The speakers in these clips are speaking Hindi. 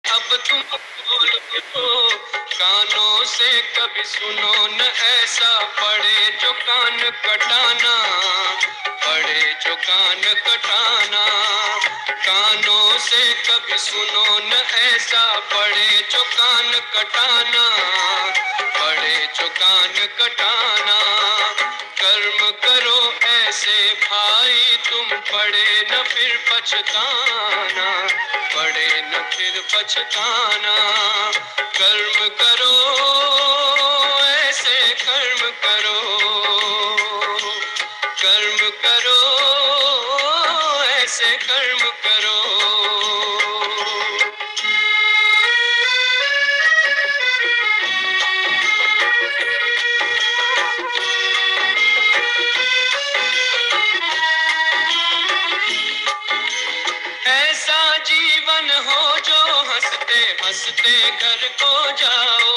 अब तुम बोलो कानों से कभी सुनो न ऐसा, पड़े जो कान कटाना, पड़े जो कान कटाना। कानों से कभी सुनो न ऐसा, पड़े जो कान कटाना, पड़े जो कान कटाना। कर्म करो ऐसे भाई तुम, पड़े न फिर पछताना, पड़े न फिर पछताना। कर्म करो ऐसे कर्म करो, कर्म करो ऐसे कर्म करो। ऐसा जीवन हो जो हंसते हंसते घर को जाओ,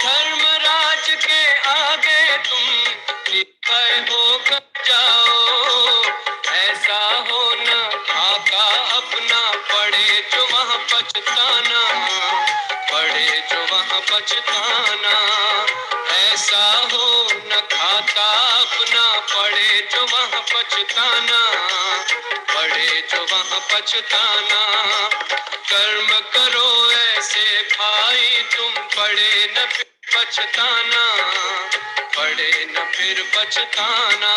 धर्मराज के आगे तुम निर्भय होकर जाओ। ऐसा हो न खाका अपना, पड़े जो वहाँ पछताना, पड़े जो वहाँ पछताना। ऐसा हो न खाता अपना, पड़े जो वहाँ पछताना, पड़े जो वहाँ पछताना। कर्म करो ऐसे भाई तुम, पड़े न फिर पछताना, पड़े न फिर पछताना।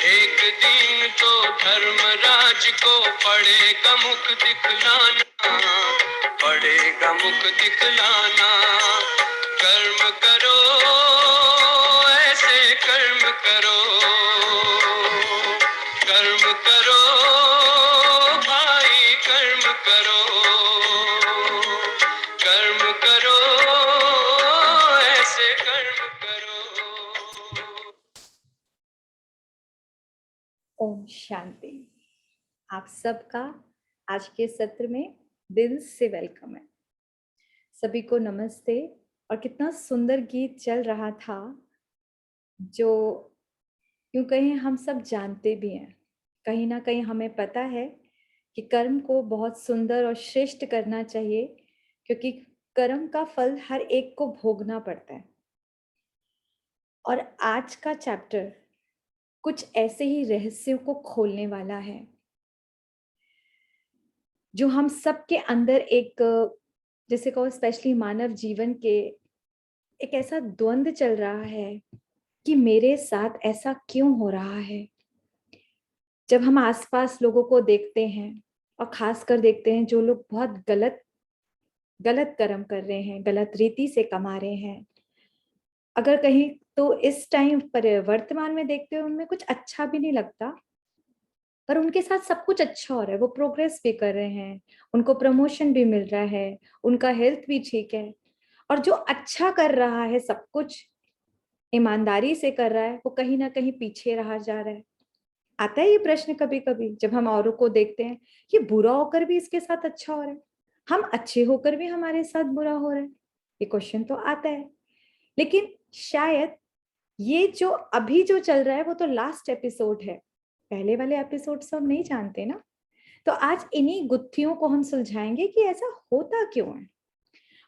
एक दिन तो धर्मराज को पड़ेगा मुख दिखलाना, पड़ेगा मुख दिखलाना। कर्म करो ऐसे कर्म करो, कर्म करो भाई कर्म करो, कर्म करो ऐसे कर्म करो। ओम शांति। आप सबका आज के सत्र में दिल से वेलकम है। सभी को नमस्ते। और कितना सुंदर गीत चल रहा था, जो यूं कहीं हम सब जानते भी हैं। कहीं ना कहीं हमें पता है कि कर्म को बहुत सुंदर और श्रेष्ठ करना चाहिए, क्योंकि कर्म का फल हर एक को भोगना पड़ता है। और आज का चैप्टर कुछ ऐसे ही रहस्यों को खोलने वाला है, जो हम सबके अंदर एक, जैसे कहो स्पेशली मानव जीवन के, एक ऐसा द्वंद्व चल रहा है कि मेरे साथ ऐसा क्यों हो रहा है। जब हम आसपास लोगों को देखते हैं, और खासकर देखते हैं जो लोग बहुत गलत गलत कर्म कर रहे हैं, गलत रीति से कमा रहे हैं, अगर कहीं तो इस टाइम पर वर्तमान में देखते हैं उनमें कुछ अच्छा भी नहीं लगता, पर उनके साथ सब कुछ अच्छा हो रहा है। वो प्रोग्रेस भी कर रहे हैं, उनको प्रमोशन भी मिल रहा है, उनका हेल्थ भी ठीक है, और जो अच्छा कर रहा है, सब कुछ ईमानदारी से कर रहा है, वो कहीं ना कहीं पीछे रहा जा रहा है। आता है ये प्रश्न कभी कभी, जब हम औरों को देखते हैं कि बुरा होकर भी इसके साथ अच्छा हो रहा है, हम अच्छे होकर भी हमारे साथ बुरा हो रहा है। ये क्वेश्चन तो आता है। लेकिन शायद ये जो अभी जो चल रहा है वो तो लास्ट एपिसोड है, पहले वाले एपिसोड सब नहीं जानते ना। तो आज इन्हीं गुत्थियों को हम सुलझाएंगे कि ऐसा होता क्यों है।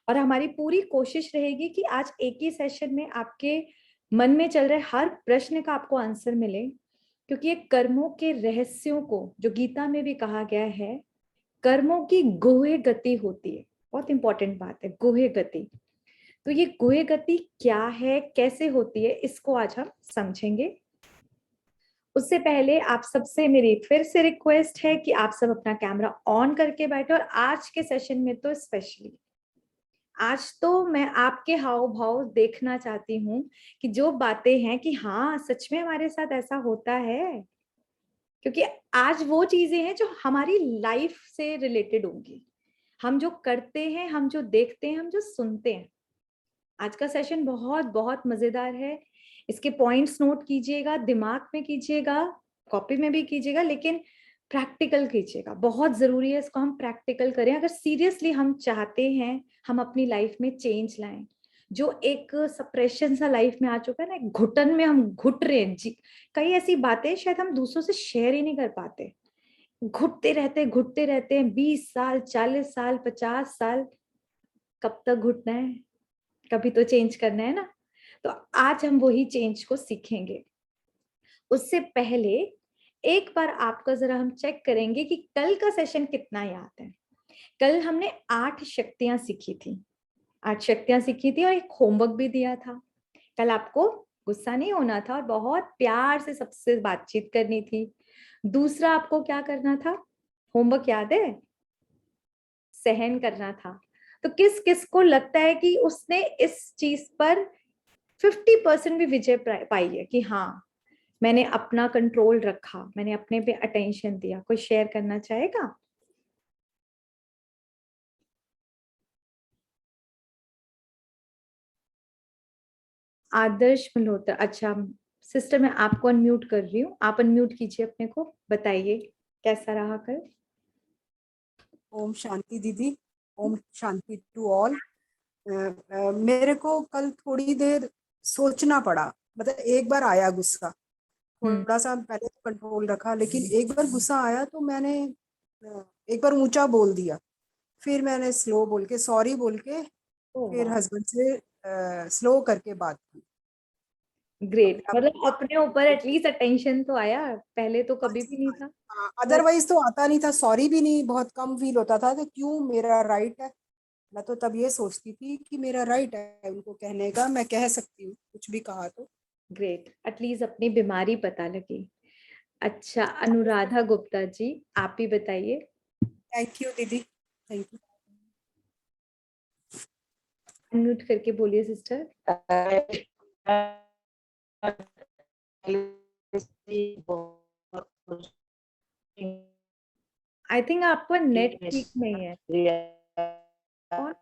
और हमारी पूरी कोशिश रहेगी कि आज एक ही सेशन में आपके मन में चल रहे हर प्रश्न का आपको आंसर मिले, क्योंकि ये कर्मों के रहस्यों को, जो गीता में भी कहा गया है, कर्मों की गुह्य गति होती है। बहुत इंपॉर्टेंट बात है, गुह्य गति। तो ये गुह्य गति क्या है, कैसे होती है, इसको आज हम समझेंगे। उससे पहले आप सबसे मेरी फिर से रिक्वेस्ट है कि आप सब अपना कैमरा ऑन करके बैठे। और आज के सेशन में तो स्पेशली आज तो मैं आपके हाव भाव देखना चाहती हूँ कि जो बातें हैं कि हाँ सच में हमारे साथ ऐसा होता है, क्योंकि आज वो चीजें हैं जो हमारी लाइफ से रिलेटेड होंगी। हम जो करते हैं, हम जो देखते हैं, हम जो सुनते हैं। आज का सेशन बहुत बहुत मजेदार है। इसके पॉइंट्स नोट कीजिएगा, दिमाग में कीजिएगा, कॉपी में भी कीजिएगा, लेकिन प्रैक्टिकल कीजिएगा। बहुत जरूरी है इसको हम प्रैक्टिकल करें, अगर सीरियसली हम चाहते हैं हम अपनी लाइफ में चेंज लाएं। जो एक सप्रेशन सा लाइफ में आ चुका है ना, एक घुटन में हम घुट रहे हैं जी। कई ऐसी बातें शायद हम दूसरों से शेयर ही नहीं कर पाते, घुटते रहते हैं 20 साल, 40 साल, 50 साल। कब तक घुटना है? कभी तो चेंज करना है ना। तो आज हम वही चेंज को सीखेंगे। उससे पहले एक बार आपका जरा हम चेक करेंगे कि कल का सेशन कितना याद है। कल हमने 8 शक्तियां सीखी थी, 8 शक्तियां सीखी थी और एक होमवर्क भी दिया था। कल आपको गुस्सा नहीं होना था और बहुत प्यार से सबसे बातचीत करनी थी। दूसरा आपको क्या करना था? होमवर्क याद है? सहन करना था। तो किस किस को लगता है कि उसने इस चीज पर 50% भी विजय पाई है कि हाँ, मैंने अपना कंट्रोल रखा, मैंने अपने पे अटेंशन दिया? कोई शेयर करना चाहेगा? आदर्श मल्होत्रा। अच्छा सिस्टर, मैं आपको अनम्यूट कर रही हूँ, आप अनम्यूट कीजिए अपने को, बताइए कैसा रहा कल। ओम शांति दीदी। Om Shanti to all. मेरे को कल थोड़ी देर सोचना पड़ा। मतलब एक बार आया गुस्सा, हम्म। थोड़ा सा पहले तो कंट्रोल रखा, लेकिन एक बार गुस्सा आया तो मैंने एक बार ऊंचा बोल दिया। फिर मैंने स्लो बोल के, सॉरी बोल के, ओ फिर वाह, हस्बैंड से स्लो करके बात की। ग्रेट। अपने आप मतलब को अपने ऊपर एटलीस्ट अटेंशन तो आया, पहले तो कभी भी नहीं था। पर अदरवाइज तो आता नहीं था, सॉरी भी नहीं, बहुत कम फील होता था कि क्यों, मेरा राइट है। मैं तो तब ये सोचती थी कि मेरा राइट है उनको कहने का, मैं कह सकती हूँ कुछ भी कहा तो। ग्रेट, एटलीस्ट अपनी बीमारी पता लगी। अच्छा अनुराधा गुप्ता जी, आप ही बताइए। थैंक यू दीदी, थैंक यू। अनम्यूट करके बोलिए सिस्टर। आई थिंक आपका नेट ठीक नहीं है। और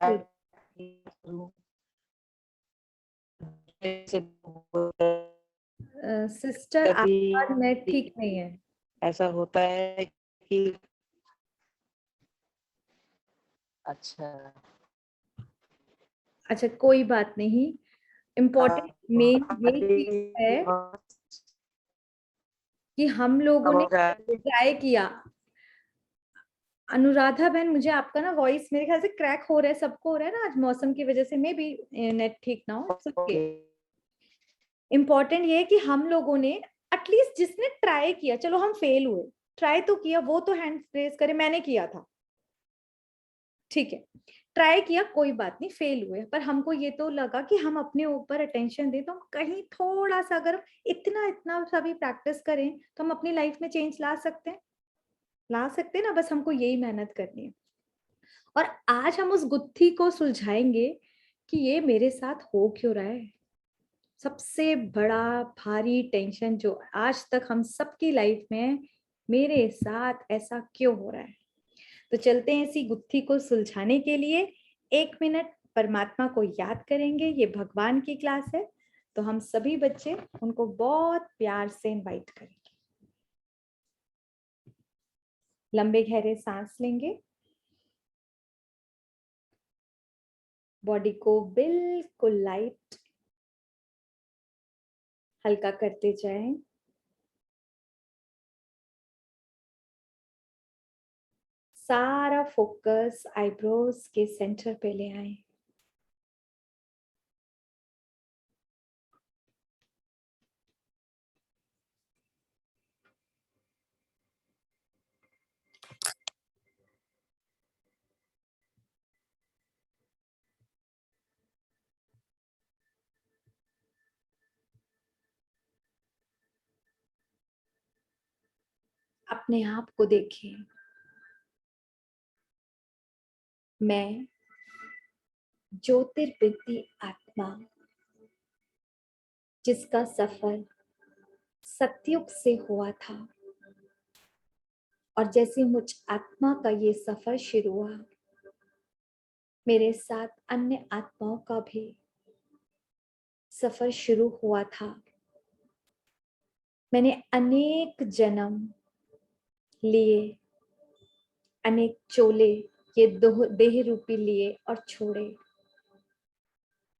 सिस्टर कभी आपका नेट ठीक नहीं है। ऐसा होता है कि अच्छा अच्छा कोई बात नहीं, इम्पोर्टेंट मेन ये चीज है कि हम लोगों ने ट्राई किया। अनुराधा बहन, मुझे आपका ना वॉइस मेरे ख्याल से क्रैक हो रहा है, सबको हो रहा है ना आज मौसम की वजह से, मे भी नेट ठीक ना हो सबके। इम्पोर्टेंट ये है कि हम लोगों ने एटलीस्ट, जिसने ट्राई किया, चलो हम फेल हुए, ट्राई तो किया, वो तो हैंड रेज करे, मैंने किया था, ठीक है, ट्राई किया, कोई बात नहीं, फेल हुए, पर हमको ये तो लगा कि हम अपने ऊपर अटेंशन दें तो हम कहीं थोड़ा सा, अगर इतना इतना सा भी प्रैक्टिस करें तो हम अपनी लाइफ में चेंज ला सकते हैं, ला सकते हैं ना। बस हमको यही मेहनत करनी है। और आज हम उस गुत्थी को सुलझाएंगे कि ये मेरे साथ हो क्यों रहा है। सबसे बड़ा भारी टेंशन जो आज तक हम सबकी लाइफ में है, मेरे साथ ऐसा क्यों हो रहा है। तो चलते हैं इसी गुत्थी को सुलझाने के लिए। 1 मिनट परमात्मा को याद करेंगे। ये भगवान की क्लास है, तो हम सभी बच्चे उनको बहुत प्यार से इनवाइट करेंगे। लंबे गहरे सांस लेंगे, बॉडी को बिल्कुल लाइट हल्का करते जाएं। सारा फोकस आईब्रोज के सेंटर पे ले आए। अपने आप को देखिए। मैं ज्योतिर्बिंदी आत्मा, जिसका सफर सतयुग से हुआ था, और जैसे मुझ आत्मा का ये सफर शुरू हुआ, मेरे साथ अन्य आत्माओं का भी सफर शुरू हुआ था। मैंने अनेक जन्म लिए, अनेक चोले ये देह रूपी लिए और छोड़े।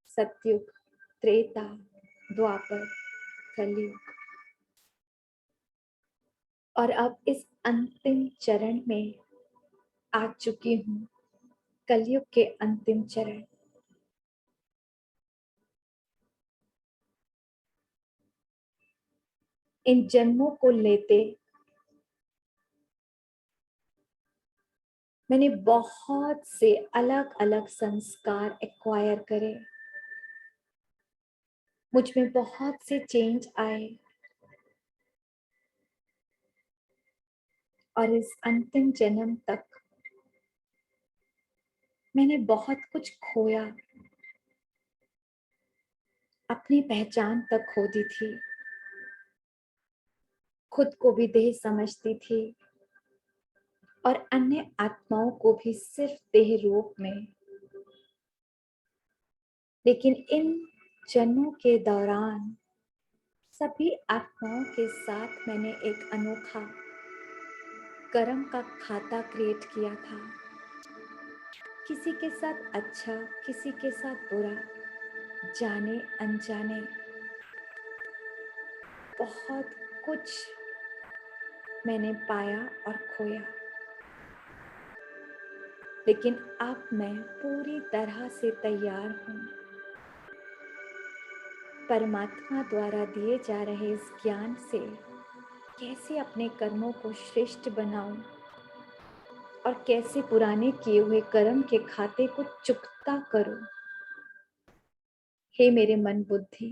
सतयुग, त्रेता, द्वापर, कलयुग, और अब इस अंतिम चरण में आ चुकी हूँ, कलयुग के अंतिम चरण। इन जन्मों को लेते मैंने बहुत से अलग अलग संस्कार एक्वायर करे, मुझ में बहुत से चेंज आए, और इस अंतिम जन्म तक मैंने बहुत कुछ खोया, अपनी पहचान तक खो दी थी, खुद को भी देह समझती थी और अन्य आत्माओं को भी सिर्फ देह रूप में। लेकिन इन जन्मों के दौरान सभी आत्माओं के साथ मैंने एक अनोखा कर्म का खाता क्रिएट किया था। किसी के साथ अच्छा, किसी के साथ बुरा, जाने अनजाने, बहुत कुछ मैंने पाया और खोया। लेकिन अब मैं पूरी तरह से तैयार हूँ परमात्मा द्वारा दिए जा रहे इस ज्ञान से कैसे अपने कर्मों को श्रेष्ठ बनाऊं और कैसे पुराने किए हुए कर्म के खाते को चुकता करूं। हे मेरे मन बुद्धि,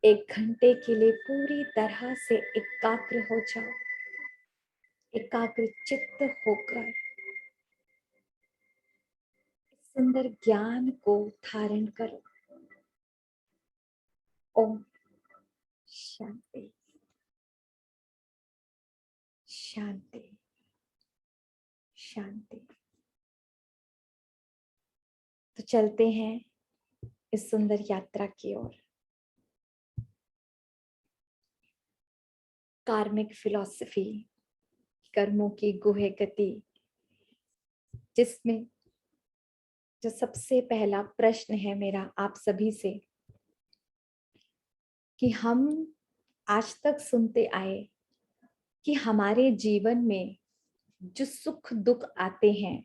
एक घंटे के लिए पूरी तरह से एकाग्र हो जाओ, एकाग्र चित्त होकर इस सुंदर ज्ञान को धारण करो। ओम शांति शांति शांति। तो चलते हैं इस सुंदर यात्रा की ओर। कार्मिक फिलॉसफी, कर्मों की गुहे गति, जिसमें जो सबसे पहला प्रश्न है मेरा आप सभी से कि हम आज तक सुनते आए कि हमारे जीवन में जो सुख दुख आते हैं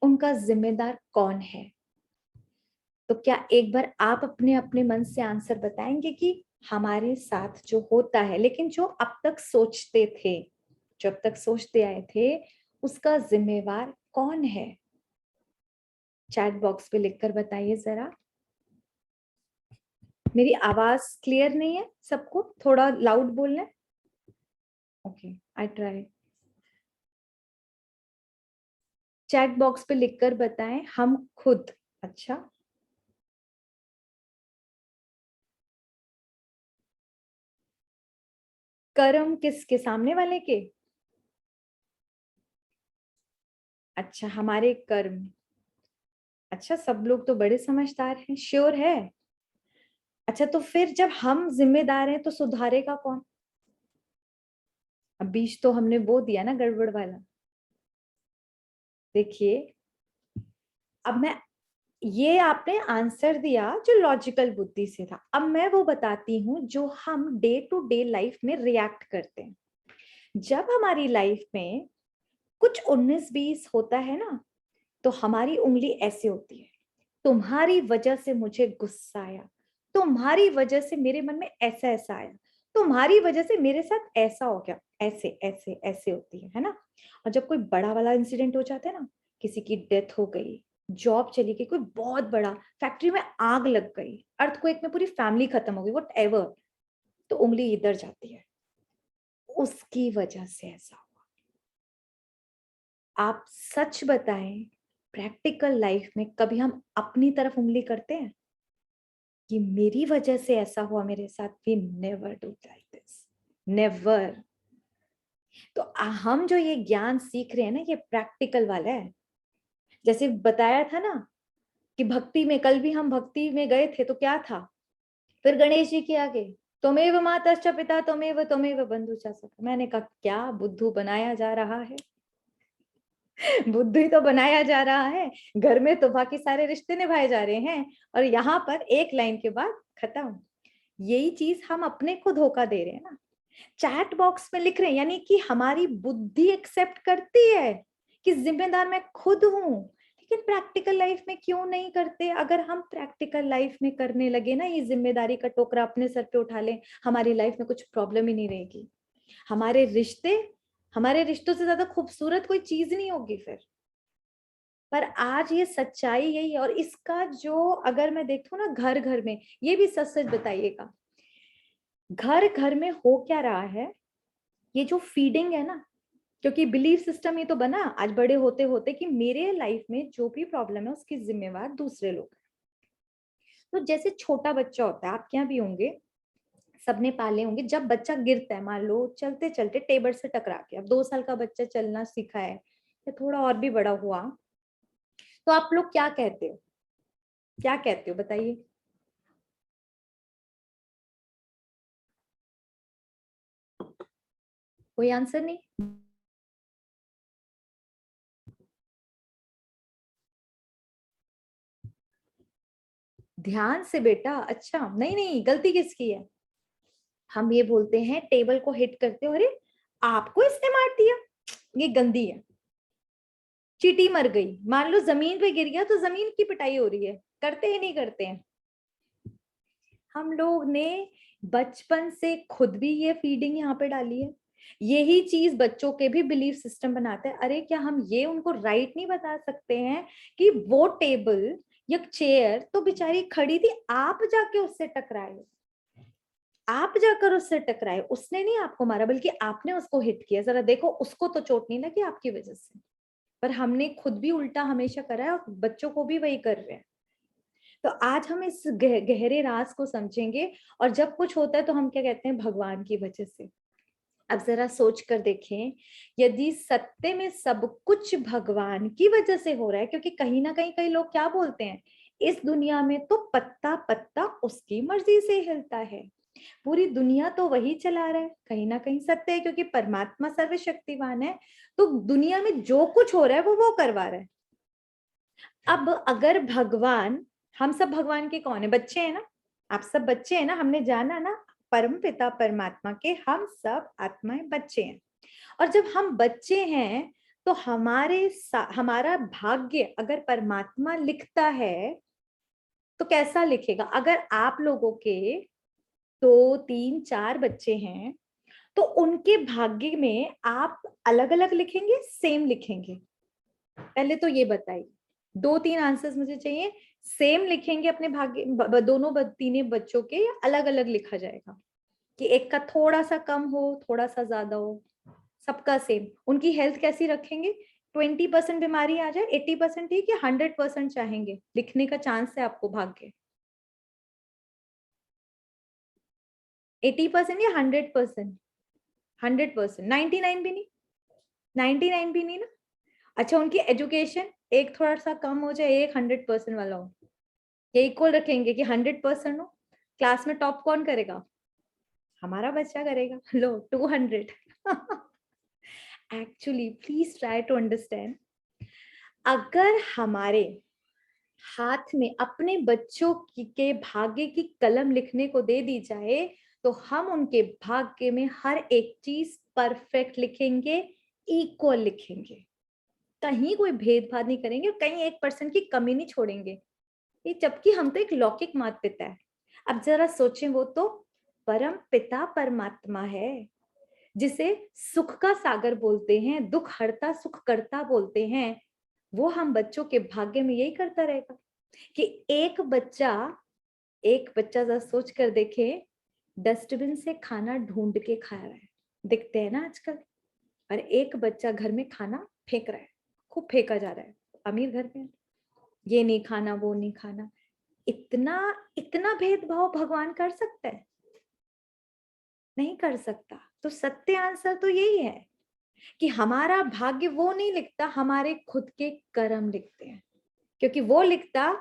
उनका जिम्मेदार कौन है। तो क्या एक बार आप अपने अपने मन से आंसर बताएंगे कि हमारे साथ जो होता है, लेकिन जो अब तक सोचते थे, जो अब तक सोचते आए थे, उसका जिम्मेवार कौन है? चैट बॉक्स पे लिखकर बताइए जरा। मेरी आवाज क्लियर नहीं है सबको? थोड़ा लाउड बोलना। Okay, I try. Chat box पे लिखकर बताएं हम खुद। अच्छा, कर्म किसके? सामने वाले के? अच्छा, हमारे कर्म। अच्छा, सब लोग तो बड़े समझदार हैं, श्योर है। अच्छा, तो फिर जब हम जिम्मेदार हैं तो सुधारेगा कौन? अब बीज तो हमने बो दिया ना गड़बड़ वाला। देखिए, अब मैं, ये आपने आंसर दिया जो लॉजिकल बुद्धि से था। अब मैं वो बताती हूँ जो हम डे टू डे लाइफ में रिएक्ट करते हैं। जब हमारी लाइफ में कुछ 19-20 होता है ना, तो हमारी उंगली ऐसे होती है, तुम्हारी वजह से मुझे गुस्सा आया, तुम्हारी वजह से मेरे मन में ऐसा ऐसा आया, तुम्हारी वजह से मेरे साथ ऐसा हो गया, ऐसे ऐसे ऐसे होती है ना। और जब कोई बड़ा वाला इंसिडेंट हो जाता है ना, किसी की डेथ हो गई, जॉब चली गई, कोई बहुत बड़ा, फैक्ट्री में आग लग गई, अर्थक्वेक में पूरी फैमिली खत्म हो गई, व्हाट एवर, तो उंगली इधर जाती है, उसकी वजह से ऐसा हुआ। आप सच बताएं, प्रैक्टिकल लाइफ में कभी हम अपनी तरफ उंगली करते हैं कि मेरी वजह से ऐसा हुआ मेरे साथ? We never do like this, never. तो हम जो ये ज्ञान सीख रहे हैं ना, ये प्रैक्टिकल वाला है। जैसे बताया था ना कि भक्ति में, कल भी हम भक्ति में गए थे तो क्या था, फिर गणेश जी के आगे त्वमेव मातश्च पिता त्वमेव त्वमेव बंधुश्च सखा। मैंने कहा क्या बुद्धू बनाया जा रहा है, बुद्धू ही तो बनाया जा रहा है। घर में तो बाकी सारे रिश्ते निभाए जा रहे हैं और यहाँ पर एक लाइन के बाद खत्म। यही चीज हम अपने को धोखा दे रहे हैं ना। चैट बॉक्स में लिख रहे हैं, यानी कि हमारी बुद्धि एक्सेप्ट करती है कि जिम्मेदार मैं खुद हूं, लेकिन प्रैक्टिकल लाइफ में क्यों नहीं करते? अगर हम प्रैक्टिकल लाइफ में करने लगे ना, ये जिम्मेदारी का टोकरा अपने सर पे उठा लें, हमारी लाइफ में कुछ प्रॉब्लम ही नहीं रहेगी। हमारे रिश्तों से ज्यादा खूबसूरत कोई चीज नहीं होगी फिर। पर आज ये सच्चाई यही है। और इसका जो अगर मैं देखूं ना, घर घर में, ये भी सच सच बताइएगा, घर घर में हो क्या रहा है, ये जो फीडिंग है ना, क्योंकि बिलीफ सिस्टम ये तो बना आज बड़े होते होते कि मेरे लाइफ में जो भी प्रॉब्लम है उसकी जिम्मेवार दूसरे लोग। तो जैसे छोटा बच्चा होता है, आपके यहाँ भी होंगे, सबने पाले होंगे, जब बच्चा गिरता है, मान लो चलते चलते टेबल से टकरा के, अब 2 साल का बच्चा चलना सीखा है या थोड़ा और भी बड़ा हुआ, तो आप लोग क्या कहते हो? क्या कहते हो बताइए? कोई आंसर नहीं? ध्यान से बेटा। अच्छा, नहीं नहीं, गलती किसकी है? हम ये बोलते हैं टेबल को हिट करते हो, अरे आपको इसने मार दिया, ये गंदी है। चींटी मर गई, मान लो जमीन पे गिर गया, तो जमीन की पिटाई हो रही है, करते ही नहीं करते हैं? हम लोग ने बचपन से खुद भी ये फीडिंग यहाँ पे डाली है। यही चीज बच्चों के भी बिलीफ सिस्टम बनाते हैं। अरे क्या हम ये उनको राइट नहीं बता सकते हैं कि वो टेबल या चेयर तो बेचारी खड़ी थी, आप जाके उससे टकराए, आप जाकर उससे टकराए, उसने नहीं आपको मारा बल्कि आपने उसको हिट किया, जरा देखो उसको तो चोट नहीं लगी आपकी वजह से। पर हमने खुद भी उल्टा हमेशा करा है और बच्चों को भी वही कर रहे हैं। तो आज हम इस गहरे राज को समझेंगे। और जब कुछ होता है तो हम क्या कहते हैं? भगवान की वजह से। अब जरा सोच कर देखें, यदि सत्य में सब कुछ भगवान की वजह से हो रहा है, क्योंकि कहीं ना कहीं कई लोग क्या बोलते हैं, इस दुनिया में तो पत्ता पत्ता उसकी मर्जी से हिलता है, पूरी दुनिया तो वही चला रहा है। कहीं ना कहीं सत्य है, क्योंकि परमात्मा सर्वशक्तिवान है, तो दुनिया में जो कुछ हो रहा है वो करवा रहा है। अब अगर भगवान, हम सब भगवान के कौन है? बच्चे हैं ना, आप सब बच्चे हैं ना, हमने जाना ना परम पिता परमात्मा के हम सब आत्माएं बच्चे हैं। और जब हम बच्चे हैं तो हमारा भाग्य अगर परमात्मा लिखता है तो कैसा लिखेगा? अगर आप लोगों के 2 3 4 बच्चे हैं तो उनके भाग्य में आप अलग अलग लिखेंगे, सेम लिखेंगे? पहले तो ये बताइए, 2 3 आंसर्स मुझे चाहिए। सेम लिखेंगे अपने भाग्य, दोनों तीनों बच्चों के, या अलग अलग लिखा जाएगा कि एक का थोड़ा सा कम हो, थोड़ा सा ज्यादा हो? सबका सेम। उनकी हेल्थ कैसी रखेंगे? 20% बीमारी आ जाए, 80% ठीक, या 100% चाहेंगे लिखने का? चांस है आपको भाग्य 80% या 100%? 100%, 99 भी नहीं? 99 भी नहीं ना? अच्छा, उनकी एजुकेशन एक थोड़ा सा कम हो जाए, एक 100% वाला हो, ये इक्वल रखेंगे कि 100% हो? क्लास में टॉप कौन करेगा? हमारा बच्चा करेगा। लो 200। Actually please try to understand, अगर हमारे हाथ में अपने बच्चों के भाग्य की कलम लिखने को दे दी जाए तो हम उनके भाग्य में हर एक चीज परफेक्ट लिखेंगे, इक्वल लिखेंगे, कहीं कोई भेदभाव नहीं करेंगे, कहीं 1% की कमी नहीं छोड़ेंगे। ये जबकि हम तो एक लौकिक माता पिता है। अब जरा सोचें, वो तो परम पिता परमात्मा है, जिसे सुख का सागर बोलते हैं, दुख हरता सुख करता बोलते हैं। वो हम बच्चों के भाग्य में यही करता रहेगा कि एक बच्चा जरा सोच कर देखे, डस्टबिन से खाना ढूंढ के खा रहा है, दिखते हैं ना आजकल, और एक बच्चा घर में खाना फेंक रहा है, खूब फेंका जा रहा है, अमीर घर में, ये नहीं खाना वो नहीं खाना। इतना इतना भेदभाव भगवान कर सकता है? नहीं कर सकता। तो सत्य आंसर तो यही है कि हमारा भाग्य वो नहीं लिखता, हमारे खुद के कर्म लिखते हैं, क्योंकि वो लिखता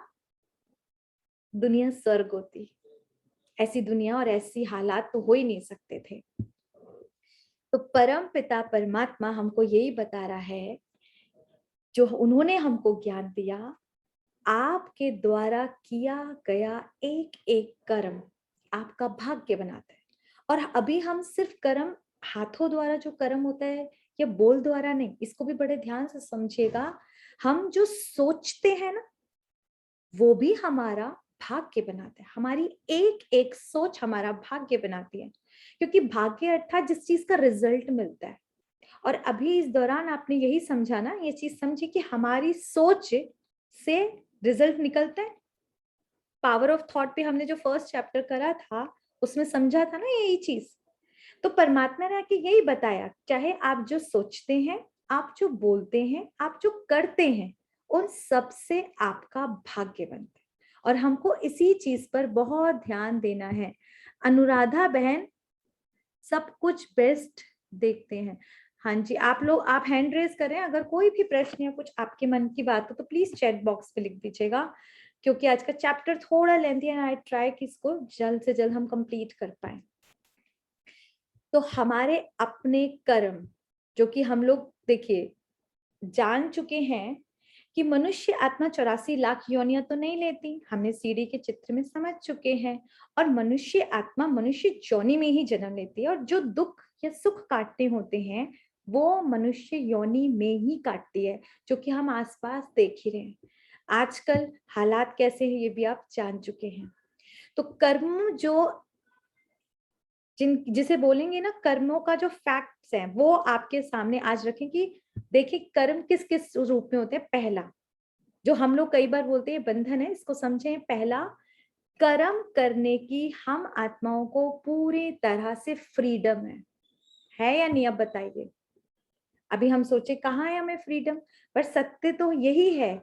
दुनिया स्वर्ग होती, ऐसी दुनिया और ऐसी हालात तो हो ही नहीं सकते थे। तो परम पिता परमात्मा हमको यही बता रहा है, जो उन्होंने हमको ज्ञान दिया, आपके द्वारा किया गया एक एक कर्म आपका भाग्य बनाता है। और अभी हम सिर्फ कर्म हाथों द्वारा जो कर्म होता है या बोल द्वारा नहीं, इसको भी बड़े ध्यान से समझिएगा। हम जो सोचते हैं ना, वो भी हमारा भाग्य बनाता है। हमारी एक एक सोच हमारा भाग्य बनाती है, क्योंकि भाग्य अर्थात जिस चीज का रिजल्ट मिलता है। और अभी इस दौरान आपने यही समझा ना, ये चीज समझी कि हमारी सोच से रिजल्ट निकलता है। पावर ऑफ थॉट पे हमने जो फर्स्ट चैप्टर करा था उसमें समझा था ना यही चीज। तो परमात्मा ने आके यही बताया, चाहे आप जो सोचते हैं, आप जो बोलते हैं, आप जो करते हैं, उन सब से आपका भाग्य बनता है। और हमको इसी चीज पर बहुत ध्यान देना है। अनुराधा बहन सब कुछ बेस्ट देखते हैं। हाँ जी, आप लोग आप हैंड रेज करें, अगर कोई भी प्रश्न या कुछ आपके मन की बात हो तो प्लीज चैट बॉक्स पे लिख दीजिएगा, क्योंकि आज का चैप्टर थोड़ा लेंथी है। आई ट्राई कि इसको जल्द से जल्द हम कंप्लीट कर पाए। तो हमारे अपने कर्म, जो कि हम लोग देखिए जान चुके हैं कि मनुष्य आत्मा 84 लाख योनियां तो नहीं लेती, हमने सीढ़ी के चित्र में समझ चुके हैं। और मनुष्य आत्मा मनुष्य योनि में ही जन्म लेती है, और जो दुख या सुख काटने होते हैं वो मनुष्य योनि में ही काटती है, जो कि हम आसपास देख ही रहे हैं। आजकल हालात कैसे हैं ये भी आप जान चुके हैं। तो कर्म जो जिसे बोलेंगे ना, कर्मों का जो फैक्ट्स हैं वो आपके सामने आज रखें कि देखिए कर्म किस किस रूप में होते हैं। पहला, जो हम लोग कई बार बोलते हैं बंधन है, इसको समझें। पहला, कर्म करने की हम आत्माओं को पूरी तरह से फ्रीडम है या नहीं? अब बताइए। अभी हम सोचे कहाँ है हमें फ्रीडम, पर सत्य तो यही है।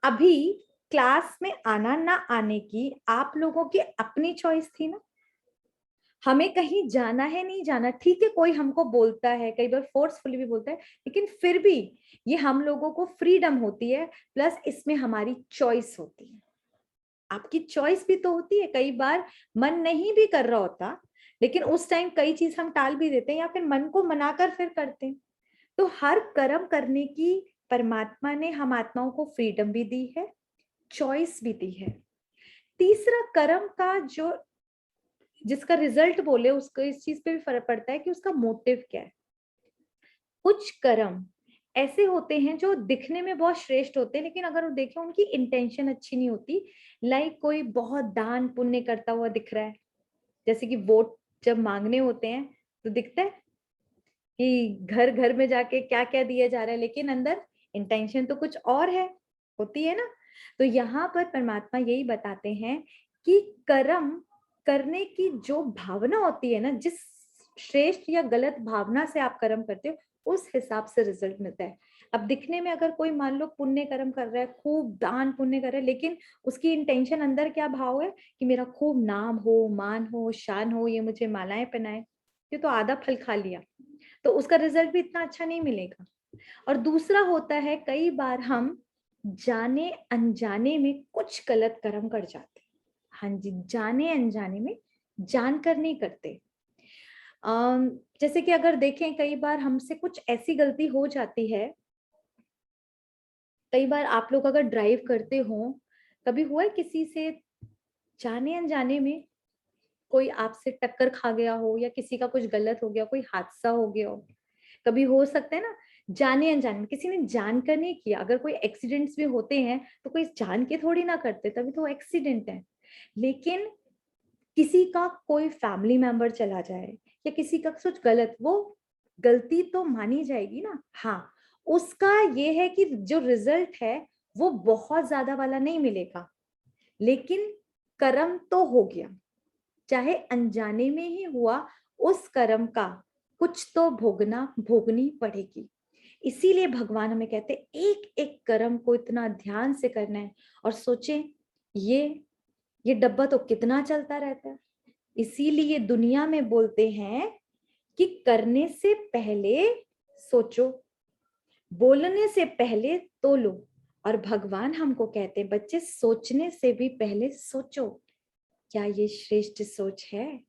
अभी क्लास में आना ना आने की आप लोगों की अपनी चॉइस थी ना। हमें कहीं जाना है नहीं जाना, ठीक है, कोई हमको बोलता है, कई बार फोर्सफुली भी बोलता है, लेकिन फिर भी ये हम लोगों को फ्रीडम होती है, प्लस इसमें हमारी चॉइस होती है। आपकी चॉइस भी तो होती है। कई बार मन नहीं भी कर रहा होता, लेकिन उस टाइम कई चीज हम टाल भी देते हैं या फिर मन को मनाकर फिर करते हैं। तो हर कर्म करने की परमात्मा ने हम आत्माओं को फ्रीडम भी दी है, चॉइस भी दी है। तीसरा, कर्म का जो जिसका रिजल्ट बोले उसको इस चीज पे भी फर्क पड़ता है कि उसका मोटिव क्या है। कुछ कर्म ऐसे होते हैं जो दिखने में बहुत श्रेष्ठ होते हैं, लेकिन अगर वो देखें उनकी इंटेंशन अच्छी नहीं होती। लाइक कोई बहुत दान पुण्य करता हुआ दिख रहा है, जैसे कि वोट जब मांगने होते हैं तो दिखता है कि घर घर में जाके क्या क्या दिया जा रहा है, लेकिन अंदर इंटेंशन तो कुछ और है, होती है ना। तो यहाँ पर परमात्मा यही बताते हैं कि कर्म करने की जो भावना होती है ना, जिस श्रेष्ठ या गलत भावना से आप कर्म करते हो उस हिसाब से रिजल्ट मिलता है। अब दिखने में अगर कोई मान लो पुण्य कर्म कर रहा है, खूब दान पुण्य कर रहा है, लेकिन उसकी इंटेंशन अंदर क्या भाव है कि मेरा खूब नाम हो, मान हो, शान हो, ये मुझे मालाएं पहनाए, ये तो आधा फल खा लिया, तो उसका रिजल्ट भी इतना अच्छा नहीं मिलेगा। और दूसरा होता है, कई बार हम जाने अनजाने में कुछ गलत कर्म कर जाते हैं। हाँ जी, जाने अनजाने में, जानकर नहीं करते। जैसे कि अगर देखें कई बार हमसे कुछ ऐसी गलती हो जाती है। कई बार आप लोग अगर ड्राइव करते हो, कभी हुआ है किसी से जाने अनजाने में कोई आपसे टक्कर खा गया हो, या किसी का कुछ गलत हो गया, कोई हादसा हो गया हो। कभी हो सकता है ना, जाने अनजाने में, किसी ने जानकर नहीं किया। अगर कोई एक्सीडेंट्स भी होते हैं तो कोई जान के थोड़ी ना करते, तभी तो एक्सीडेंट है। लेकिन किसी का कोई फैमिली मेंबर चला जाए या किसी का कुछ गलत, वो गलती तो मानी जाएगी ना। हाँ, उसका ये है कि जो रिजल्ट है वो बहुत ज्यादा वाला नहीं मिलेगा, लेकिन कर्म तो हो गया, चाहे अनजाने में ही हुआ, उस कर्म का कुछ तो भोगनी पड़ेगी। इसीलिए भगवान हमें कहते एक एक कर्म को इतना ध्यान से करना है। और सोचें, ये डब्बा तो कितना चलता रहता है। इसीलिए दुनिया में बोलते हैं कि करने से पहले सोचो, बोलने से पहले तोलो। और भगवान हमको कहते हैं, बच्चे सोचने से भी पहले सोचो, क्या ये श्रेष्ठ सोच है?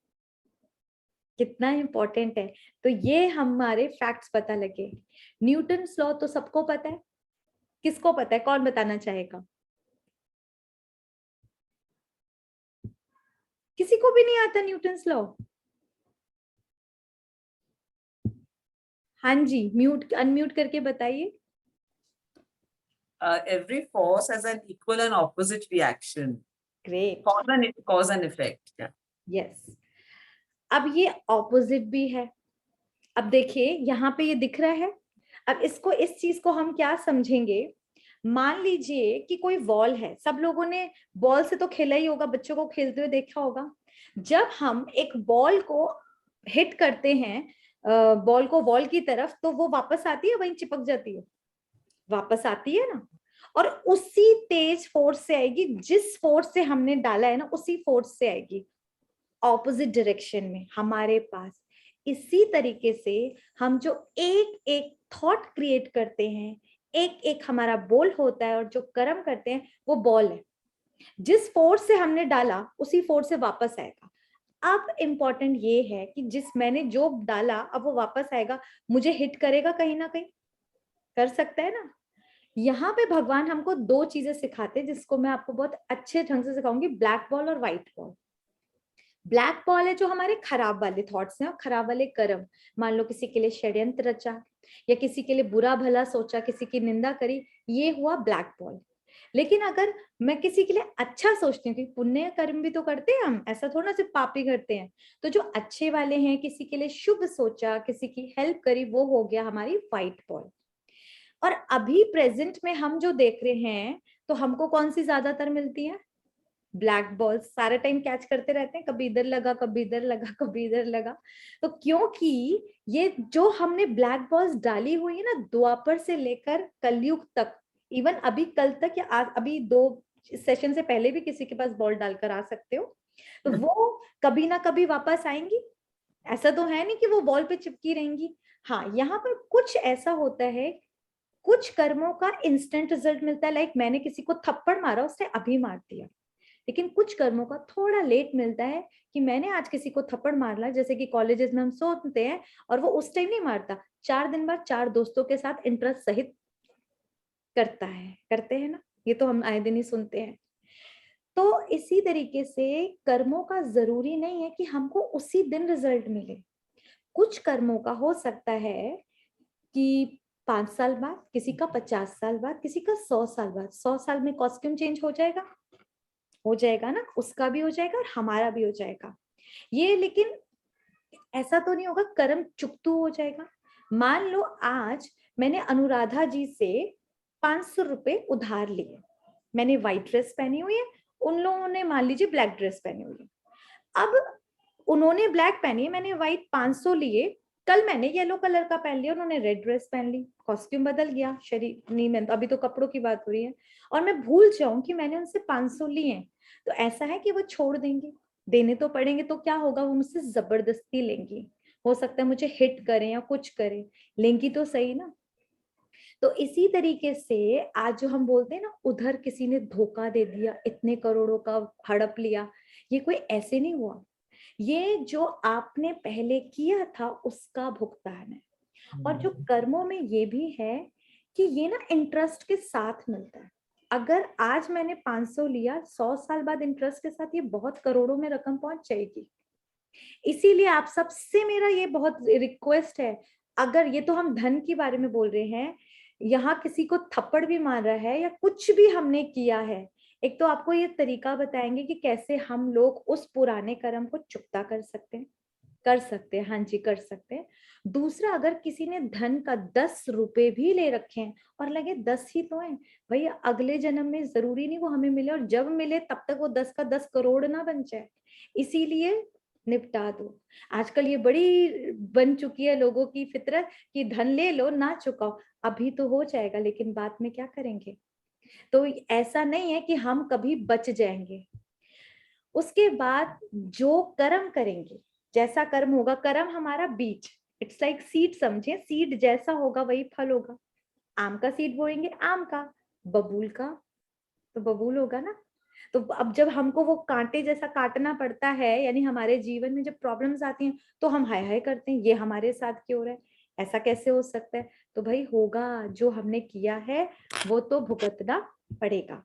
कितना इंपॉर्टेंट है। तो ये हमारे फैक्ट्स पता लगे। न्यूटन्स लॉ तो सबको पता है, किसको पता है, कौन बताना चाहेगा? किसी को भी नहीं आता न्यूटन्स लॉ? हाँ जी, म्यूट अनम्यूट करके बताइए। Every force has an equal and opposite reaction. Great, Cause and effect. Yeah. Yes. अब ये ऑपोजिट भी है। अब देखिए यहाँ पे ये दिख रहा है। अब इसको, इस चीज को हम क्या समझेंगे, मान लीजिए कि कोई वॉल है, सब लोगों ने बॉल से तो खेला ही होगा, बच्चों को खेलते हुए देखा होगा। जब हम एक बॉल को हिट करते हैं, बॉल को वॉल की तरफ, तो वो वापस आती है, वहीं चिपक जाती है, वापस आती है ना। और उसी तेज फोर्स से आएगी, जिस फोर्स से हमने डाला है ना, उसी फोर्स से आएगी, ऑपोजिट डायरेक्शन में हमारे पास। इसी तरीके से हम जो एक एक थॉट क्रिएट करते हैं, एक एक हमारा बोल होता है, और जो कर्म करते हैं वो बॉल है, जिस फोर्स से हमने डाला उसी फोर्स से वापस आएगा। अब इम्पोर्टेंट ये है कि जिस मैंने जो डाला अब वो वापस आएगा, मुझे हिट करेगा कहीं ना कहीं, कर सकता है ना। यहाँ पे भगवान हमको दो चीजें सिखाते हैं, जिसको मैं आपको बहुत अच्छे ढंग से सिखाऊंगी, ब्लैक बॉल और व्हाइट बॉल। ब्लैक बॉल है जो हमारे खराब वाले थॉट्स हैं और खराब वाले कर्म। मान लो किसी के लिए षड्यंत्र रचा, या किसी के लिए बुरा भला सोचा, किसी की निंदा करी, ये हुआ ब्लैक बॉल। लेकिन अगर मैं किसी के लिए अच्छा सोचती हूँ, क्योंकि पुण्य कर्म भी तो करते हैं हम, ऐसा थोड़ा सिर्फ पाप ही करते हैं, तो जो अच्छे वाले हैं, किसी के लिए शुभ सोचा, किसी की हेल्प करी, वो हो गया हमारी व्हाइट बॉल। और अभी प्रेजेंट में हम जो देख रहे हैं, तो हमको कौन सी ज्यादातर मिलती है, ब्लैक बॉल। सारे टाइम कैच करते रहते हैं, कभी इधर लगा, कभी इधर लगा, कभी इधर लगा। तो क्योंकि ये जो हमने ब्लैक बॉल्स डाली हुई है ना, द्वापर से लेकर कलयुग तक, इवन अभी कल तक, या आज अभी 2 सेशन से पहले भी किसी के पास बॉल डालकर आ सकते हो, तो वो कभी ना कभी वापस आएंगी। ऐसा तो है नहीं कि वो बॉल पे चिपकी रहेंगी। हाँ, यहाँ पर कुछ ऐसा होता है, कुछ कर्मों का इंस्टेंट रिजल्ट मिलता है, लाइक मैंने किसी को थप्पड़ मारा, उसने अभी मार दिया। लेकिन कुछ कर्मों का थोड़ा लेट मिलता है, कि मैंने आज किसी को थप्पड़ मार ला, जैसे कि कॉलेजेस में हम सोचते हैं, और वो उस टाइम नहीं मारता, 4 दिन बाद 4 दोस्तों के साथ इंटरेस्ट सहित करता है, करते हैं ना, ये तो हम आए दिन ही सुनते हैं। तो इसी तरीके से कर्मों का जरूरी नहीं है कि हमको उसी दिन रिजल्ट मिले। कुछ कर्मों का हो सकता है कि 5 साल बाद, किसी का 50 साल बाद, किसी का 100 साल बाद। 100 साल में कॉस्ट्यूम चेंज हो जाएगा ना, उसका भी हो जाएगा और हमारा भी हो जाएगा ये। लेकिन ऐसा तो नहीं होगा कर्म चुकतू हो जाएगा। मान लो आज मैंने अनुराधा जी से 500 रुपए उधार लिए, मैंने व्हाइट ड्रेस पहनी हुई है, उन लोगों ने मान लीजिए ब्लैक ड्रेस पहनी हुई है। अब उन्होंने ब्लैक पहनी, मैंने व्हाइट 500 लिए, कल मैंने येलो कलर का पहन लिया, उन्होंने रेड ड्रेस पहन ली, कॉस्ट्यूम बदल गया, शरीर नहीं, मैं अभी तो कपड़ों की बात हो रही है, और मैं भूल जाऊं कि मैंने उनसे 500 लिए हैं, तो ऐसा है कि वो छोड़ देंगे, देने तो पड़ेंगे। तो क्या होगा, वो मुझसे जबरदस्ती लेंगी, हो सकता है मुझे हिट करें या कुछ करें, लेंगी तो सही ना। तो इसी तरीके से आज जो हम बोलते हैं ना, उधर किसी ने धोखा दे दिया, इतने करोड़ों का हड़प लिया, ये कोई ऐसे नहीं हुआ, ये जो आपने पहले किया था उसका भुगतान है। और जो कर्मों में ये भी है कि ये ना इंटरेस्ट के साथ मिलता है। अगर आज मैंने 500 लिया, 100 साल बाद इंटरेस्ट के साथ ये बहुत करोड़ों में रकम पहुंच जाएगी। इसीलिए आप सबसे मेरा ये बहुत रिक्वेस्ट है, अगर ये तो हम धन के बारे में बोल रहे हैं, यहाँ किसी को थप्पड़ भी मार रहा है या कुछ भी हमने किया है, एक तो आपको ये तरीका बताएंगे कि कैसे हम लोग उस पुराने कर्म को चुकता कर सकते हैं, हाँ जी कर सकते हैं। दूसरा, अगर किसी ने धन का 10 रुपए भी ले रखे हैं और लगे 10 ही तो हैं, भैया अगले जन्म में जरूरी नहीं वो हमें मिले, और जब मिले तब तक वो 10 का 10 करोड़ ना बन जाए, इसीलिए निपटा दो। आजकल ये बड़ी बन चुकी है लोगों की फितरत कि धन ले लो ना चुकाओ, अभी तो हो जाएगा लेकिन बाद में क्या करेंगे। तो ऐसा नहीं है कि हम कभी बच जाएंगे। उसके बाद जो कर्म करेंगे, जैसा कर्म होगा, कर्म हमारा बीज, इट्स लाइक सीड, समझे, सीड जैसा होगा वही फल होगा। आम का सीड बोएंगे आम का, बबूल का तो बबूल होगा ना। तो अब जब हमको वो कांटे जैसा काटना पड़ता है, यानी हमारे जीवन में जब प्रॉब्लम्स आती हैं तो हम हाय हाय करते हैं, ये हमारे साथ क्यों हो रहा है, ऐसा कैसे हो सकता है। तो भाई होगा, जो हमने किया है वो तो भुगतना पड़ेगा,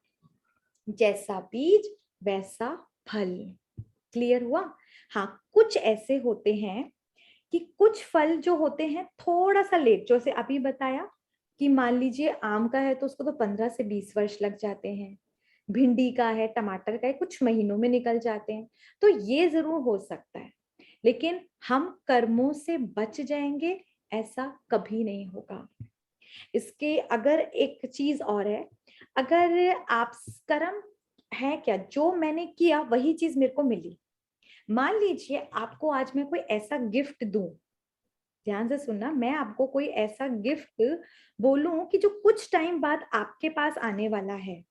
जैसा बीज वैसा फल। क्लियर हुआ। हाँ, कुछ ऐसे होते हैं कि कुछ फल जो होते हैं थोड़ा सा लेट, जैसे अभी बताया कि मान लीजिए आम का है तो उसको तो 15 से 20 वर्ष लग जाते हैं, भिंडी का है, टमाटर का है, कुछ महीनों में निकल जाते हैं। तो ये जरूर हो सकता है, लेकिन हम कर्मों से बच जाएंगे ऐसा कभी नहीं होगा। इसके अगर एक चीज और है, अगर आप कर्म है क्या, जो मैंने किया वही चीज मेरे को मिली। मान लीजिए आपको आज मैं कोई ऐसा गिफ्ट दूं, ध्यान से सुनना, मैं आपको कोई ऐसा गिफ्ट बोलूं कि जो कुछ टाइम बाद आपके पास आने वाला है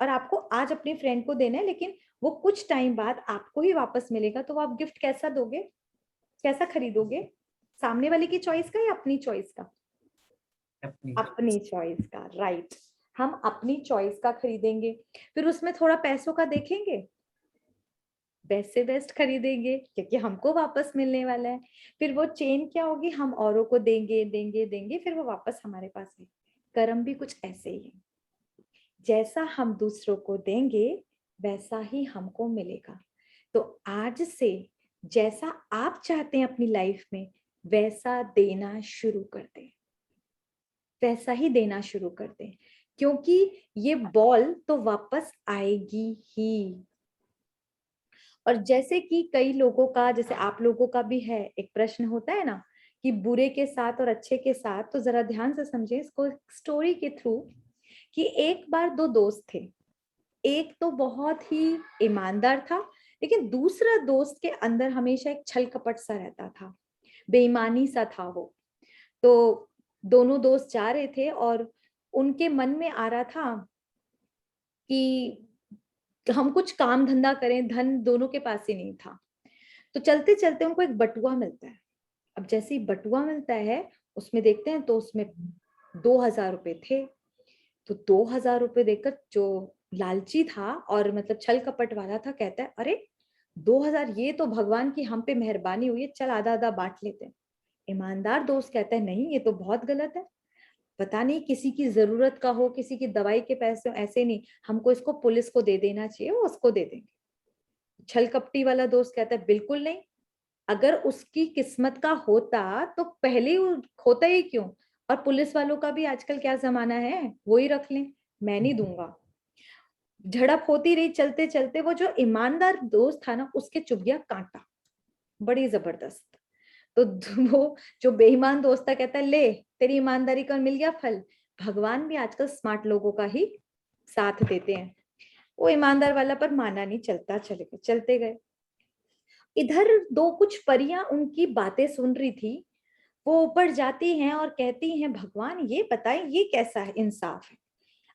और आपको आज अपने फ्रेंड को देना है, लेकिन वो कुछ टाइम बाद आपको ही वापस मिलेगा, तो आप गिफ्ट कैसा दोगे, कैसा खरीदोगे? सामने वाले की चॉइस का या अपनी चॉइस का? अपनी अपनी चॉइस का, राइट। हम अपनी चॉइस का खरीदेंगे, फिर उसमें थोड़ा पैसों का देखेंगे, बेस्ट से बेस्ट खरीदेंगे क्योंकि हमको वापस मिलने वाला है। फिर वो चेन क्या होगी, हम औरों को देंगे देंगे देंगे, फिर वो वापस हमारे पास है। कर्म भी कुछ ऐसे ही है, जैसा हम दूसरों को देंगे वैसा ही हमको मिलेगा। तो आज से जैसा आप चाहते हैं अपनी लाइफ में वैसा देना शुरू कर दें, वैसा ही देना शुरू कर दें, क्योंकि ये बॉल तो वापस आएगी ही। और जैसे कि कई लोगों का, जैसे आप लोगों का भी है, एक प्रश्न होता है ना कि बुरे के साथ और अच्छे के साथ, तो जरा ध्यान से समझे इसको स्टोरी के थ्रू, कि एक बार दो दोस्त थे, एक तो बहुत ही ईमानदार था, लेकिन दूसरा दोस्त के अंदर हमेशा एक छल कपट सा रहता था, बेईमानी सा था वो। तो दोनों दोस्त जा रहे थे और उनके मन में आ रहा था कि हम कुछ काम धंधा करें, धन दोनों के पास ही नहीं था। तो चलते चलते उनको एक बटुआ मिलता है। अब जैसे ही बटुआ मिलता है उसमें देखते हैं तो उसमें 2000 रुपए थे। तो 2000 रुपए देखकर जो लालची था और मतलब छल कपट वाला था, कहता है अरे 2000, ये तो भगवान की हम पे मेहरबानी हुई है, चल आधा आधा बांट लेते हैं। ईमानदार दोस्त कहता है नहीं, ये तो बहुत गलत है, पता नहीं किसी की जरूरत का हो, किसी की दवाई के पैसे हो, ऐसे नहीं, हमको इसको पुलिस को दे देना चाहिए, वो उसको दे देंगे। छल कपटी वाला दोस्त कहता है बिल्कुल नहीं, अगर उसकी किस्मत का होता तो पहले ही होता ही क्यों, और पुलिस वालों का भी आजकल क्या जमाना है, वो ही रख लें, मैं नहीं दूंगा। झड़प होती रही, चलते चलते वो जो ईमानदार दोस्त था ना, उसके चुभ गया कांटा, बड़ी जबरदस्त। तो वो जो बेईमान दोस्त था कहता है ले तेरी ईमानदारी का मिल गया फल। भगवान भी आजकल स्मार्ट लोगों का ही साथ देते हैं। वो ईमानदार वाला पर माना नहीं, चलता चले गए, चलते गए। इधर दो कुछ परियां उनकी बातें सुन रही थी, वो ऊपर जाती हैं और कहती हैं भगवान ये बताएं ये कैसा है इंसाफ है,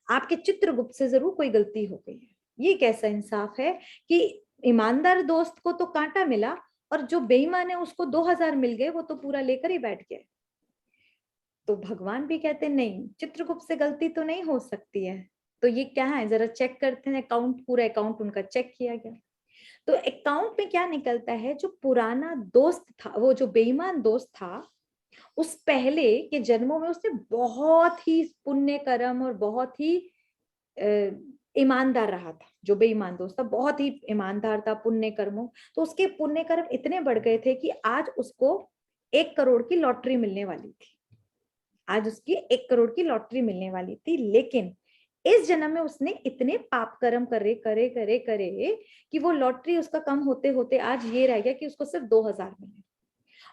आपके चित्रगुप्त से जरूर कोई गलती हो गई है, ये कैसा इंसाफ है कि ईमानदार दोस्त को तो कांटा मिला और जो बेईमान है उसको 2000 मिल गए, वो तो पूरा लेकर ही बैठ गया। तो भगवान भी कहते नहीं, चित्रगुप्त से गलती तो नहीं हो सकती है, तो ये क्या है जरा चेक करते हैं। अकाउंट, पूरा अकाउंट उनका चेक किया गया, तो अकाउंट में क्या निकलता है, जो पुराना दोस्त था, वो जो बेईमान दोस्त था, उस पहले के जन्मों में उसने बहुत ही पुण्य कर्म और बहुत ही ईमानदार रहा था। जो बेईमान दोस्त था बहुत ही ईमानदार था, पुण्य कर्मों, तो उसके पुण्य कर्म इतने बढ़ गए थे कि आज उसको 1 करोड़ की लॉटरी मिलने वाली थी, आज उसकी 1 करोड़ की लॉटरी मिलने वाली थी। लेकिन इस जन्म में उसने इतने पाप कर्म करे करे करे करे कि वो लॉटरी उसका कम होते होते आज ये रह गया कि उसको सिर्फ 2000 मिले।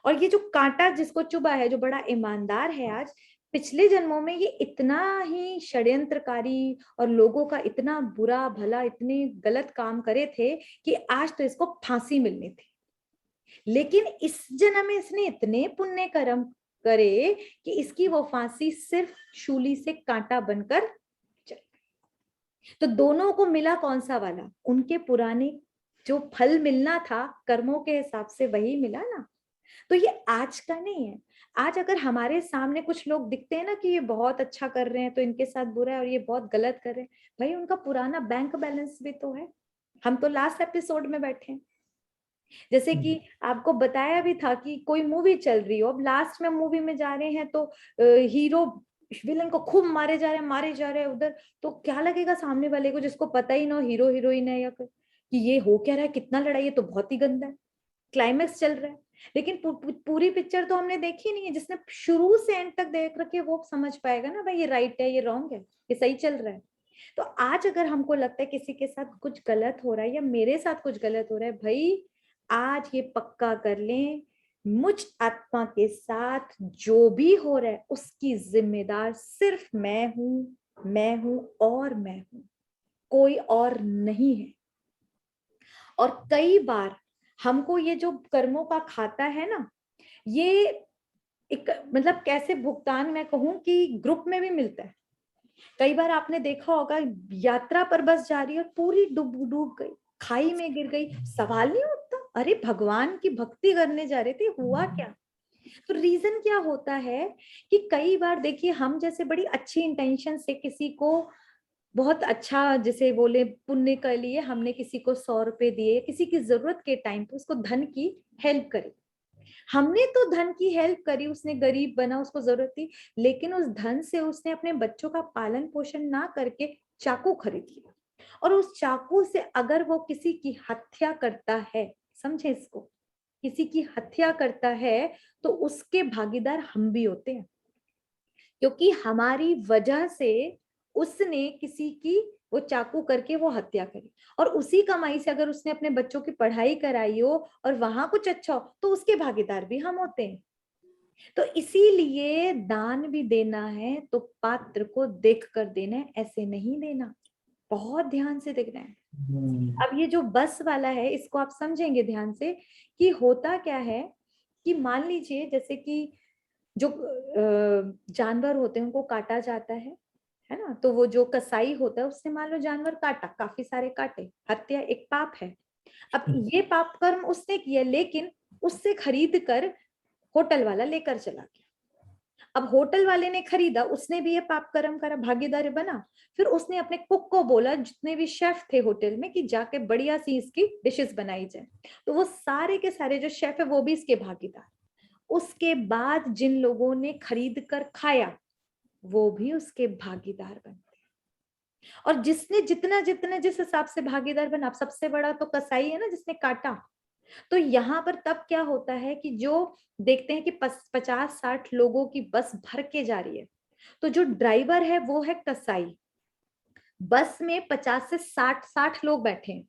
और ये जो कांटा जिसको चुभा है, जो बड़ा ईमानदार है, आज पिछले जन्मों में ये इतना ही षड्यंत्रकारी और लोगों का इतना बुरा भला, इतने गलत काम करे थे कि आज तो इसको फांसी मिलनी थी। लेकिन इस जन्म में इसने इतने पुण्य कर्म करे कि इसकी वो फांसी सिर्फ शूली से कांटा बनकर चल गई। तो दोनों को मिला कौन सा वाला, उनके पुराने जो फल मिलना था कर्मों के हिसाब से वही मिला ना। तो ये आज का नहीं है। आज अगर हमारे सामने कुछ लोग दिखते हैं ना कि ये बहुत अच्छा कर रहे हैं तो इनके साथ बुरा है, और ये बहुत गलत कर रहे हैं, भाई उनका पुराना बैंक बैलेंस भी तो है। हम तो लास्ट एपिसोड में बैठे हैं, जैसे कि आपको बताया भी था कि कोई मूवी चल रही हो, अब लास्ट में मूवी में जा रहे हैं तो हीरो विलन को खूब मारे जा रहे हैं उधर, तो क्या लगेगा सामने वाले को जिसको पता ही ना हो हीरो हीरोइन है या कि ये हो क्या रहा है, कितना लड़ाई है, तो बहुत ही गंदा है, क्लाइमेक्स चल रहा है। लेकिन पूरी पिक्चर तो हमने देखी नहीं है। जिसने शुरू से एंड तक देख रखे वो समझ पाएगा ना, भाई ये राइट है, ये रॉन्ग है, ये सही चल रहा है। तो आज अगर हमको लगता है किसी के साथ कुछ गलत हो रहा है या मेरे साथ कुछ गलत हो रहा है, भाई आज ये पक्का कर लें, मुझ आत्मा के साथ जो भी हो रहा है उसकी जिम्मेदार सिर्फ मैं हूं और मैं हूं, कोई और नहीं है। और कई बार हमको ये जो कर्मों का खाता है ना, ये एक मतलब कैसे भुगतान मैं कहूं कि ग्रुप में भी मिलता है। कई बार आपने देखा होगा, यात्रा पर बस जा रही है और पूरी डूब गई, खाई में गिर गई, सवाल नहीं उठता अरे भगवान की भक्ति करने जा रहे थे, हुआ क्या? तो रीजन क्या होता है कि कई बार देखिए हम जैसे बड़ी अच्छी इंटेंशन से किसी को बहुत अच्छा जैसे बोले पुण्य के लिए हमने किसी को 100 रुपए दिए, किसी की जरूरत के टाइम पे उसको धन की हेल्प करी, हमने तो धन की हेल्प करी, उसने गरीब बना, उसको जरूरत थी, लेकिन उस धन से उसने अपने बच्चों का पालन पोषण ना करके चाकू खरीद लिया। और उस चाकू से अगर वो किसी की हत्या करता है, समझे इसको, किसी की हत्या करता है तो उसके भागीदार हम भी होते हैं, क्योंकि हमारी वजह से उसने किसी की वो चाकू करके वो हत्या करी। और उसी कमाई से अगर उसने अपने बच्चों की पढ़ाई कराई हो और वहां कुछ अच्छा हो तो उसके भागीदार भी हम होते हैं। तो इसीलिए दान भी देना है तो पात्र को देख कर देना है, ऐसे नहीं देना, बहुत ध्यान से देखना है। अब ये जो बस वाला है इसको आप समझेंगे ध्यान से कि होता क्या है कि मान लीजिए जैसे कि जो जानवर होते हैं उनको काटा जाता है ना, तो वो जो कसाई होता है उसने मान लो जानवर काटा, काफी सारे काटे, हत्या एक पाप है। अब ये पाप कर्म उसने किया, लेकिन उससे खरीद कर होटल वाला लेकर चला गया। अब होटल वाले ने खरीदा, उसने भी ये पाप कर्म करा, भागीदार बना। फिर उसने अपने कुक को बोला, जितने भी शेफ थे होटल में, कि जाके बढ़िया सी इसकी डिशेस बनाई जाए। तो वो सारे के सारे जो शेफ है वो भी इसके भागीदार। उसके बाद जिन लोगों ने खरीद कर खाया वो भी उसके भागीदार बन गए। और जिसने जितना जितना जिस हिसाब से भागीदार बना, सबसे बड़ा तो कसाई है ना जिसने काटा। तो यहाँ पर तब क्या होता है कि जो देखते हैं कि 50-60 लोगों की बस भर के जा रही है, तो जो ड्राइवर है वो है कसाई, बस में 50 से 60 लोग बैठे हैं।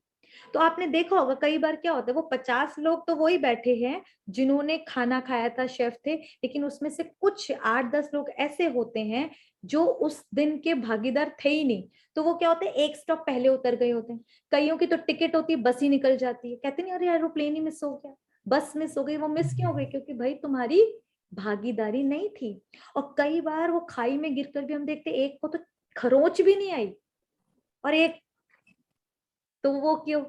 तो आपने देखा होगा कई बार क्या होता है, वो 50 लोग तो वही बैठे हैं जिन्होंने खाना खाया था, शेफ थे, लेकिन उसमें से कुछ 8-10 लोग ऐसे होते हैं जो उस दिन के भागीदार थे ही नहीं। तो वो क्या होते हैं, एक स्टॉप पहले उतर गए होते हैं। कईयों की तो टिकट होती है, बस ही निकल जाती है, कहते नहीं अरे एरोप्लेन ही मिस हो गया, बस मिस हो गई। वो मिस क्यों हो गई? क्योंकि भाई तुम्हारी भागीदारी नहीं थी। और कई बार वो खाई में गिरकर भी हम देखते एक को तो खरोंच भी नहीं आई, और एक तो वो क्यों,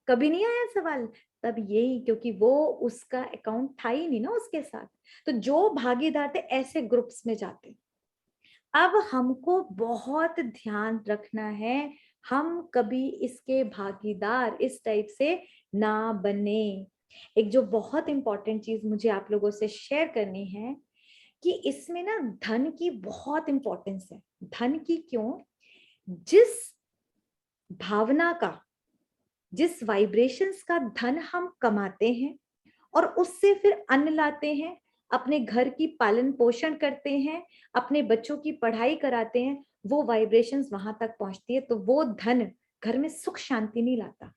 कभी नहीं आया सवाल? तब यही क्योंकि वो उसका अकाउंट था ही नहीं ना उसके साथ। तो जो भागीदार थे ऐसे ग्रुप्स में जाते। अब हमको बहुत ध्यान रखना है हम कभी इसके भागीदार इस टाइप से ना बने। एक जो बहुत इंपॉर्टेंट चीज मुझे आप लोगों से शेयर करनी है कि इसमें ना धन की बहुत इंपॉर्टेंस है। धन की क्यों? जिस भावना का, जिस वाइब्रेशंस का धन हम कमाते हैं और उससे फिर अन्न लाते हैं, अपने घर की पालन पोषण करते हैं, अपने बच्चों की पढ़ाई कराते हैं, वो वाइब्रेशंस वहां तक पहुंचती है, तो वो धन घर में सुख शांति नहीं लाता।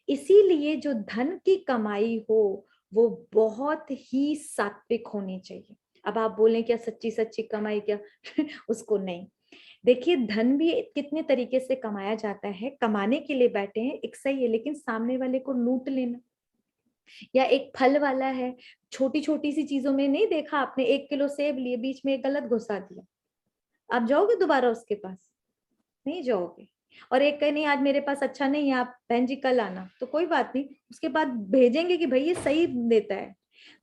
इसीलिए जो धन की कमाई हो वो बहुत ही सात्विक होनी चाहिए। अब आप बोलें क्या सच्ची सच्ची कमाई क्या? उसको नहीं। देखिए धन भी कितने तरीके से कमाया जाता है, कमाने के लिए बैठे हैं एक सही है, लेकिन सामने वाले को लूट लेना, या एक फल वाला है, छोटी छोटी सी चीजों में नहीं देखा आपने, 1 किलो सेब लिए, बीच में एक गलत घुसा दिया, आप जाओगे दोबारा उसके पास? नहीं जाओगे। और एक कहे नहीं आज मेरे पास अच्छा नहीं है, आप बहन जी कल आना, तो कोई बात नहीं, उसके बाद भेजेंगे कि भाई ये सही देता है।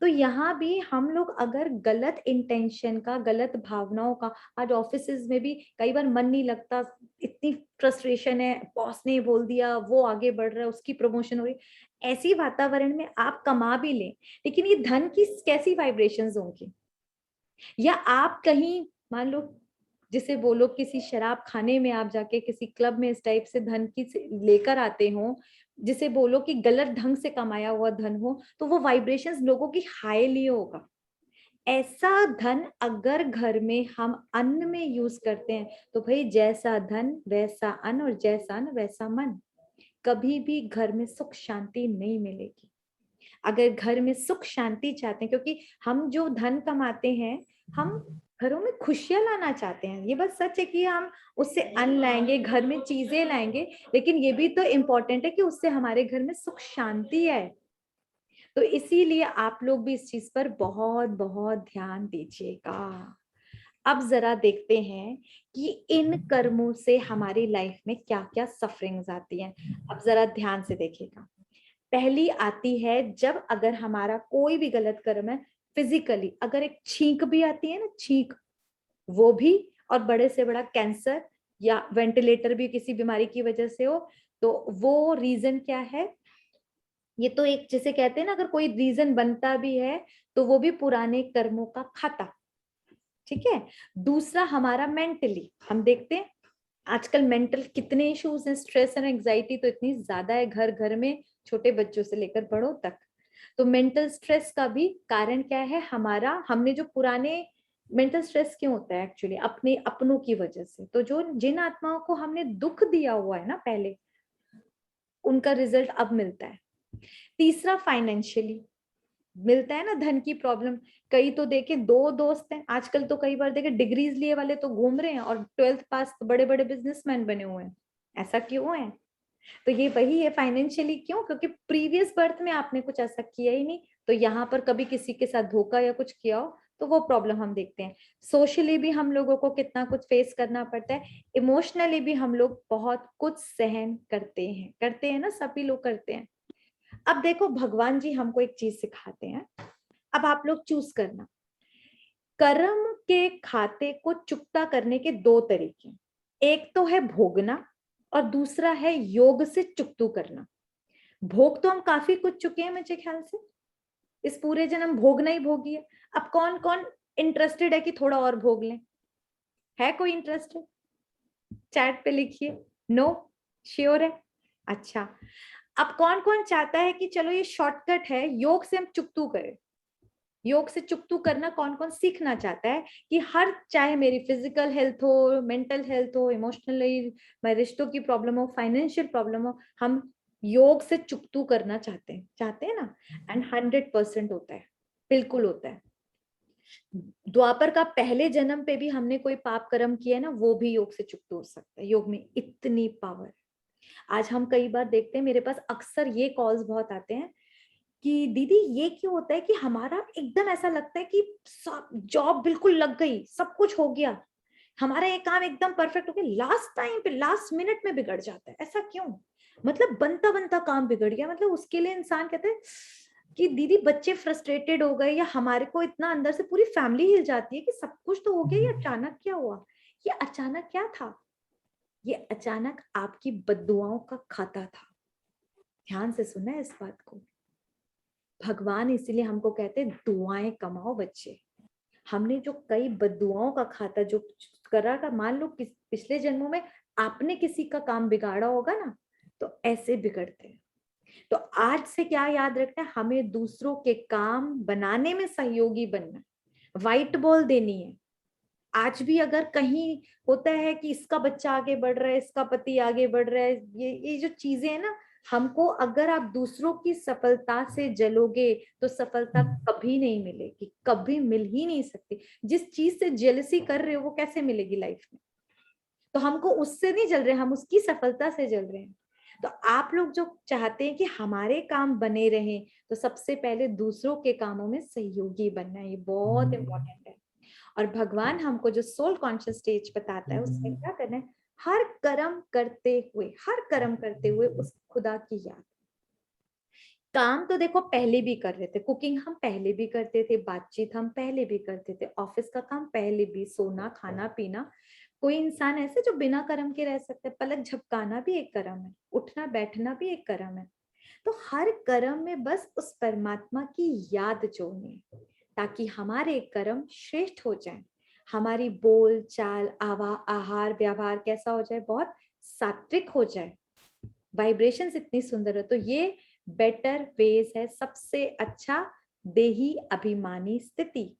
तो यहाँ भी हम लोग अगर गलत इंटेंशन का, गलत भावनाओं का, आज ऑफिसेज में भी कई बार मन नहीं लगता, इतनी फ्रस्ट्रेशन है, बॉस ने बोल दिया, वो आगे बढ़ रहा है, उसकी प्रमोशन हो रही, ऐसी वातावरण में आप कमा भी लें, लेकिन ये धन की कैसी वाइब्रेशंस होंगी? या आप कहीं मान लो जिसे बोलो किसी शराब खाने में आप जाके किसी क्लब में इस टाइप से धन की लेकर आते हो, जिसे बोलो कि गलत ढंग से कमाया हुआ धन हो, तो वो वाइब्रेशंस लोगों की हाई लिए होगा। ऐसा धन अगर घर में हम अन्न में यूज करते हैं तो भाई जैसा धन वैसा अन्न और जैसा अन्न वैसा मन, कभी भी घर में सुख शांति नहीं मिलेगी। अगर घर में सुख शांति चाहते हैं, क्योंकि हम जो धन कमाते हैं हम घरों में खुशियां लाना चाहते हैं, ये बात सच है कि हम उससे अन्न लाएंगे, घर में चीजें लाएंगे, लेकिन ये भी तो इम्पोर्टेंट है कि उससे हमारे घर में सुख शांति है। तो इसीलिए आप लोग भी इस चीज पर बहुत बहुत ध्यान दीजिएगा। अब जरा देखते हैं कि इन कर्मों से हमारी लाइफ में क्या क्या सफरिंग्स आती हैं। अब जरा ध्यान से देखिएगा। पहली आती है जब अगर हमारा कोई भी गलत कर्म है, फिजिकली अगर एक छींक भी आती है ना, छींक, वो भी, और बड़े से बड़ा कैंसर या वेंटिलेटर भी किसी बीमारी की वजह से हो, तो वो रीजन क्या है? ये तो एक जिसे कहते हैं ना, अगर कोई रीजन बनता भी है तो वो भी पुराने कर्मों का खाता। ठीक है। दूसरा हमारा मेंटली, हम देखते हैं आजकल मेंटल कितने इश्यूज हैं, स्ट्रेस और एंजाइटी तो इतनी ज्यादा है घर घर में, छोटे बच्चों से लेकर बड़ों तक। तो मेंटल स्ट्रेस का भी कारण क्या है? हमारा, हमने जो पुराने, मेंटल स्ट्रेस क्यों होता है एक्चुअली? अपने अपनों की वजह से। तो जो जिन आत्माओं को हमने दुख दिया हुआ है ना पहले, उनका रिजल्ट अब मिलता है। तीसरा फाइनेंशियली मिलता है ना, धन की प्रॉब्लम। कई तो देखे, दो दोस्त हैं आजकल, तो कई बार देखे डिग्रीज लिए वाले तो घूम रहे हैं और 12th पास तो बड़े बड़े बिजनेसमैन बने हुए हैं। ऐसा क्यों है? तो ये वही है फाइनेंशियली। क्यों? क्योंकि प्रीवियस बर्थ में आपने कुछ ऐसा किया ही नहीं, तो यहाँ पर कभी किसी के साथ धोखा या कुछ किया हो तो वो प्रॉब्लम हम देखते हैं। सोशली भी हम लोगों को कितना कुछ फेस करना पड़ता है, इमोशनली भी हम लोग बहुत कुछ सहन करते हैं ना, सभी लोग करते हैं। अब देखो भगवान जी हमको एक चीज सिखाते हैं, अब आप लोग चूज करना। कर्म के खाते को चुकता करने के दो तरीके, एक तो है भोगना और दूसरा है योग से चुकतू करना। भोग तो हम काफी कुछ चुके हैं मुझे ख्याल से, इस पूरे जन्म भोगना ही भोगी है। अब कौन कौन इंटरेस्टेड है कि थोड़ा और भोग लें? है कोई इंटरेस्टेड? चैट पे लिखिए। नो? श्योर है? अच्छा। अब कौन कौन चाहता है कि चलो ये शॉर्टकट है, योग से हम चुकतू करें? योग से चुकतू करना कौन कौन सीखना चाहता है कि हर, चाहे मेरी फिजिकल हेल्थ हो, मेंटल हेल्थ हो, इमोशनली, मेरे रिश्तों की प्रॉब्लम हो, फाइनेंशियल प्रॉब्लम हो, हम योग से चुकतू करना चाहते हैं ना? एंड 100% होता है, बिल्कुल होता है। द्वापर का पहले जन्म पे भी हमने कोई पाप कर्म किया है ना, वो भी योग से चुकतू हो सकता है। योग में इतनी पावर है। आज हम कई बार देखते हैं, मेरे पास अक्सर ये कॉल्स बहुत आते हैं कि दीदी ये क्यों होता है कि हमारा एकदम ऐसा लगता है कि जॉब बिल्कुल लग गई, सब कुछ हो गया, हमारा ये काम एकदम परफेक्ट हो गया, लास्ट टाइम पे लास्ट मिनट में बिगड़ जाता है। ऐसा क्यों? मतलब बनता बनता काम बिगड़ गया, मतलब उसके लिए इंसान कहते हैं कि दीदी बच्चे फ्रस्ट्रेटेड हो गए, या हमारे को इतना अंदर से पूरी फैमिली हिल जाती है कि सब कुछ तो हो गया, ये अचानक क्या हुआ? ये अचानक क्या था? ये अचानक आपकी बद्दुआओं का खाता था। ध्यान से सुना है इस बात को। भगवान इसीलिए हमको कहते हैं दुआएं कमाओ बच्चे। हमने जो कई बद्दुआओं का खाता जो करा था, मान लो पिछले जन्मों में आपने किसी का काम बिगाड़ा होगा ना, तो ऐसे बिगड़ते हैं। तो आज से क्या याद रखना है, हमें दूसरों के काम बनाने में सहयोगी बनना है, व्हाइट बॉल देनी है। आज भी अगर कहीं होता है कि इसका बच्चा आगे बढ़ रहा है, इसका पति आगे बढ़ रहा है, ये जो चीजें है ना, हमको, अगर आप दूसरों की सफलता से जलोगे तो सफलता कभी नहीं मिलेगी, कभी मिल ही नहीं सकती। जिस चीज से जेलसी कर रहे हो वो कैसे मिलेगी लाइफ में? तो हमको उससे नहीं जल रहे, हम उसकी सफलता से जल रहे हैं। तो आप लोग जो चाहते हैं कि हमारे काम बने रहें, तो सबसे पहले दूसरों के कामों में सहयोगी बनना है, ये बहुत इंपॉर्टेंट है। और भगवान हमको जो सोल कॉन्शियस स्टेज बताता है, उसमें क्या करना है? हर कर्म करते हुए उस खुदा की याद। काम तो देखो पहले भी कर रहे थे, कुकिंग हम पहले भी करते थे, बातचीत हम पहले भी करते थे, ऑफिस का काम पहले भी, सोना खाना पीना। कोई इंसान ऐसे जो बिना कर्म के रह सकते? पलक झपकाना भी एक कर्म है, उठना बैठना भी एक कर्म है। तो हर कर्म में बस उस परमात्मा की याद जोड़नी है, ताकि हमारे कर्म श्रेष्ठ हो जाएं, हमारी बोल चाल आहार व्यवहार कैसा हो जाए, बहुत सात्विक हो जाए, वाइब्रेशंस इतनी सुंदर है। तो ये बेटर वेज है, सबसे अच्छा देही अभिमानी स्थिति।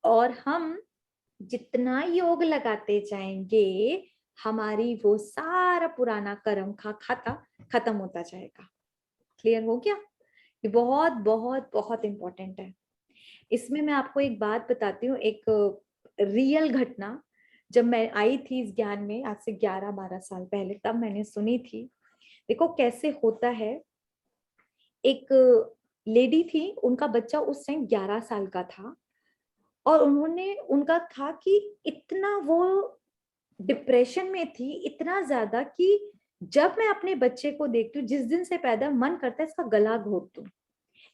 और हम जितना योग लगाते जाएंगे, हमारी वो सारा पुराना कर्म का खाता खत्म होता जाएगा। क्लियर हो गया? ये बहुत बहुत बहुत इंपॉर्टेंट है। इसमें मैं आपको एक बात बताती हूँ, एक रियल घटना। जब मैं आई थी इस ज्ञान में आज से 11-12 साल पहले, तब मैंने सुनी थी। देखो कैसे होता है। एक लेडी थी, उनका बच्चा उस टाइम 11 साल का था, और उनका था कि इतना वो डिप्रेशन में थी, इतना ज्यादा कि जब मैं अपने बच्चे को देखती हूँ, जिस दिन से पैदा, मन करता है इसका गला घोट दूं।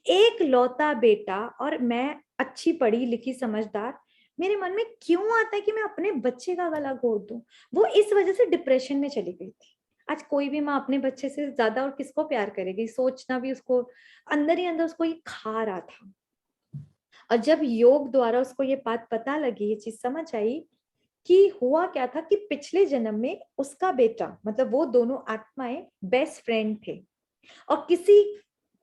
एक लौता बेटा, और मैं अच्छी पढ़ी लिखी समझदार, मेरे मन में क्यों आता है कि मैं अपने बच्चे का गला घोट दूं। वो इस वजह से डिप्रेशन में चली गई थी। आज कोई भी माँ अपने बच्चे से ज्यादा और किसको प्यार करेगी, सोचना भी उसको अंदर ही अंदर उसको ये खा रहा था। और जब योग द्वारा उसको ये बात पता लगी, ये चीज समझ आई कि हुआ क्या था, कि पिछले जन्म में उसका बेटा, मतलब वो दोनों आत्माएं बेस्ट फ्रेंड थे, और किसी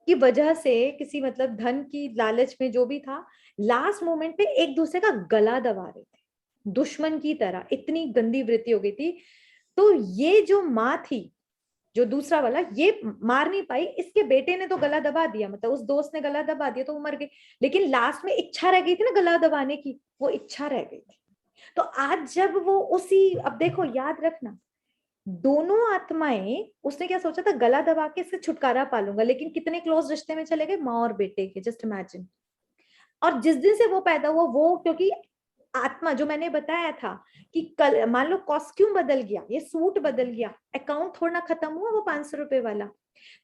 की वजह से, किसी मतलब धन की लालच में जो भी था, लास्ट मोमेंट पे एक दूसरे का गला दबा रहे थे, दुश्मन की तरह। इतनी गंदी वृत्ति हो गई थी। तो ये जो माँ थी, जो दूसरा वाला, ये मार नहीं पाई, इसके बेटे ने तो गला दबा दिया, मतलब उस दोस्त ने गला दबा दिया, तो वो मर गई। लेकिन लास्ट में इच्छा रह गई थी ना गला दबाने की, वो इच्छा रह गई थी। तो आज जब वो उसी, अब देखो याद रखना, दोनों आत्माएं, उसने क्या सोचा था, गला दबा के इससे छुटकारा पालूंगा, लेकिन कितने क्लोज रिश्ते में चले गए, माँ और बेटे के, जस्ट इमेजिन। और जिस दिन से वो पैदा हुआ, वो क्योंकि आत्मा, जो मैंने बताया था कि कल मान लो कॉस्ट्यूम बदल गया, ये सूट बदल गया, अकाउंट थोड़ा खत्म हुआ वो 500 रुपए वाला,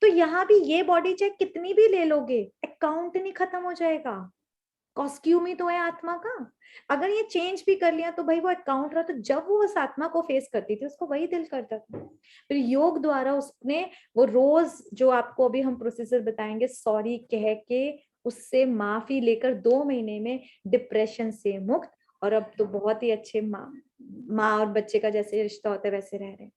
तो यहाँ भी ये बॉडी चाहे कितनी भी ले लोगे, अकाउंट नहीं खत्म हो जाएगा। कॉस्ट्यूम ही तो है आत्मा का। अगर ये चेंज भी कर लिया तो भाई वो अकाउंट रहा, तो जब वो उस आत्मा को फेस करती थी, उसको वही दिल करता था। फिर योग द्वारा उसने वो रोज, जो आपको अभी हम प्रोसीजर बताएंगे, सॉरी कह के उससे माफी लेकर 2 महीने में डिप्रेशन से मुक्त, और अब तो बहुत ही अच्छे माँ और बच्चे का जैसे रिश्ता होता है वैसे रह रहे हैं।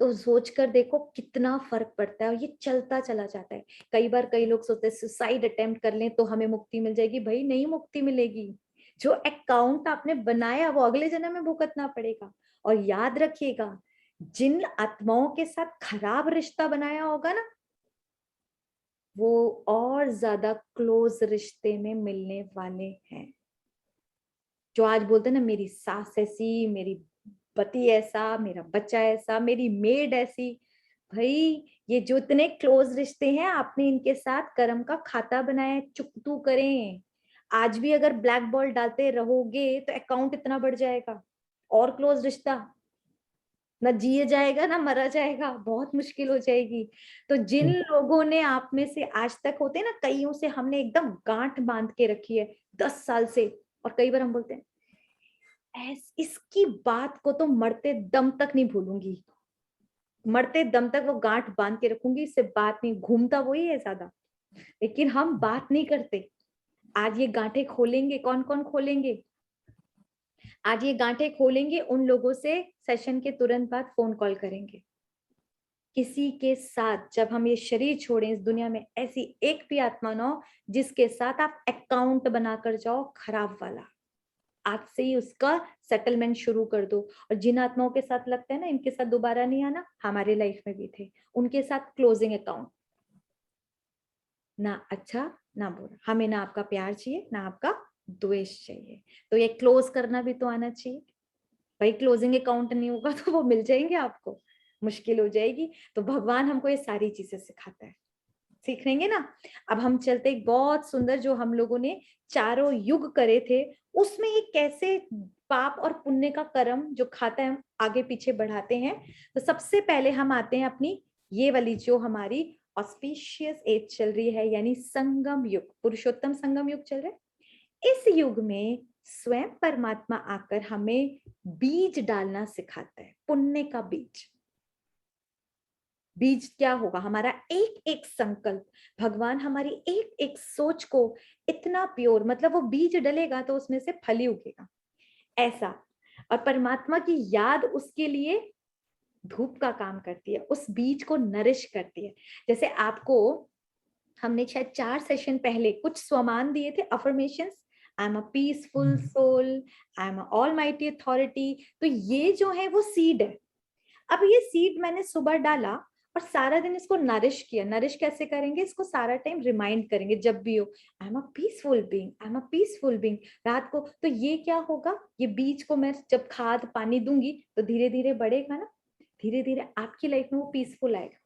तो सोच कर देखो कितना फर्क पड़ता है, और ये चलता चला जाता है। कई बार कई लोग सोचते हैं सुसाइड अटेम्प्ट कर लें तो हमें मुक्ति मिल जाएगी। भाई नहीं मुक्ति मिलेगी, जो अकाउंट आपने बनाया वो अगले जन्म में भुगतना पड़ेगा। और याद रखिएगा, जिन आत्माओं के साथ खराब रिश्ता बनाया होगा ना, वो और ज्यादा क्लोज रिश्ते में मिलने वाले हैं। जो आज बोलते हैं ना, मेरी सास ऐसी, मेरी पति ऐसा, मेरा बच्चा ऐसा, मेरी मेड ऐसी, भाई ये जो इतने क्लोज रिश्ते हैं, आपने इनके साथ कर्म का खाता बनाया, चुकतू करें। आज भी अगर ब्लैक बॉल डालते रहोगे तो अकाउंट इतना बढ़ जाएगा, और क्लोज रिश्ता ना जिए जाएगा ना मरा जाएगा, बहुत मुश्किल हो जाएगी। तो जिन लोगों ने आप में से आज तक, होते हैं ना कईयों से हमने एकदम गांठ बांध के रखी है 10 साल से, और कई बार हम बोलते हैं इसकी बात को तो मरते दम तक नहीं भूलूंगी, मरते दम तक वो गांठ बांध के रखूंगी, इससे बात नहीं, घूमता वही है ज्यादा, लेकिन हम बात नहीं करते। आज ये गांठें खोलेंगे, कौन कौन खोलेंगे? आज ये गांठें खोलेंगे उन लोगों से सेशन के तुरंत बाद फोन कॉल करेंगे। किसी के साथ जब हम ये शरीर छोड़ें, इस दुनिया में ऐसी एक भी आत्मा ना हो जिसके साथ आप अकाउंट बनाकर जाओ खराब वाला। आज से ही उसका सेटलमेंट शुरू कर दो। और जिन आत्माओं के साथ लगता है ना इनके साथ दोबारा नहीं आना, हमारे लाइफ में भी थे, उनके साथ क्लोजिंग अकाउंट। ना अच्छा ना बुरा, हमें ना आपका प्यार चाहिए ना आपका द्वेष चाहिए, तो ये क्लोज करना भी तो आना चाहिए। भाई क्लोजिंग अकाउंट नहीं होगा तो वो मिल जाएंगे आपको, मुश्किल हो जाएगी। तो भगवान हमको ये सारी चीजें सिखाता है, सीख लेंगे ना। अब हम चलते, एक बहुत सुंदर जो हम लोगों ने चारों युग करे थे, उसमें ये कैसे पाप और पुण्य का कर्म जो खाता है हम आगे पीछे बढ़ाते हैं। तो सबसे पहले हम आते हैं अपनी ये वाली जो हमारी ऑस्पिशियस एज चल रही है, यानी संगम युग, पुरुषोत्तम संगम युग चल रहा है। इस युग में स्वयं परमात्मा आकर हमें बीज डालना सिखाता है, पुण्य का बीज। बीज क्या होगा? हमारा एक एक संकल्प, भगवान हमारी एक एक सोच को इतना प्योर, मतलब वो बीज डलेगा तो उसमें से फल ही उगेगा। ऐसा। और परमात्मा की याद उसके लिए धूप का काम करती है, उस बीज को नरिश करती है। जैसे आपको हमने शायद 4 सेशन पहले कुछ स्वमान दिए थे, affirmations, I am a peaceful soul, I am a almighty authority. तो ये जो है वो सीड है। अब ये सीड मैंने सुबह डाला और सारा दिन इसको नरिश किया। नरिश कैसे करेंगे? इसको सारा टाइम रिमाइंड करेंगे जब भी हो, आई am a peaceful being, I am a peaceful being. रात को तो ये क्या होगा, ये बीज को मैं जब खाद पानी दूंगी तो धीरे धीरे बढ़ेगा ना, धीरे धीरे आपकी लाइफ में वो पीसफुल आएगा।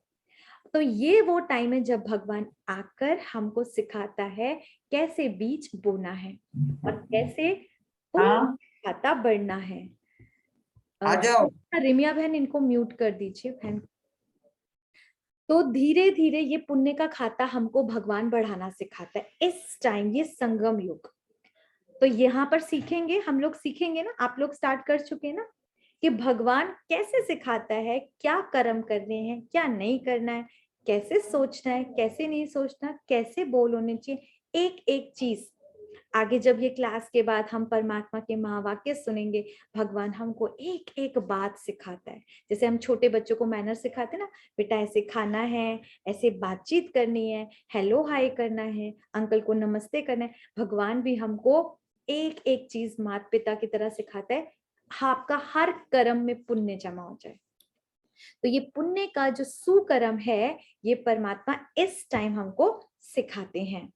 तो ये वो टाइम है जब भगवान आकर हमको सिखाता है कैसे बीज बोना है और कैसे हाँ। खाता बढ़ना है। आ जाओ। रिमिया बहन, इनको म्यूट कर दीजिए बहन। तो धीरे धीरे ये पुण्य का खाता हमको भगवान बढ़ाना सिखाता है इस टाइम, ये संगम युग। तो यहाँ पर सीखेंगे हम लोग, सीखेंगे ना, आप लोग स्टार्ट कर चुके ना, कि भगवान कैसे सिखाता है क्या कर्म करने हैं, क्या नहीं करना है, कैसे सोचना है, कैसे नहीं सोचना, कैसे बोल होने चाहिए, एक एक चीज। आगे जब ये क्लास के बाद हम परमात्मा के महावाक्य सुनेंगे, भगवान हमको एक एक बात सिखाता है। जैसे हम छोटे बच्चों को मैनर सिखाते हैं ना, बेटा ऐसे खाना है, ऐसे बातचीत करनी है, हेलो हाय करना है, अंकल को नमस्ते करना है। भगवान भी हमको एक एक चीज माता पिता की तरह सिखाता है, आपका हर कर्म में पुण्य जमा हो जाए। तो ये पुण्य का जो सुकर्म है, ये परमात्मा इस टाइम हमको सिखाते हैं।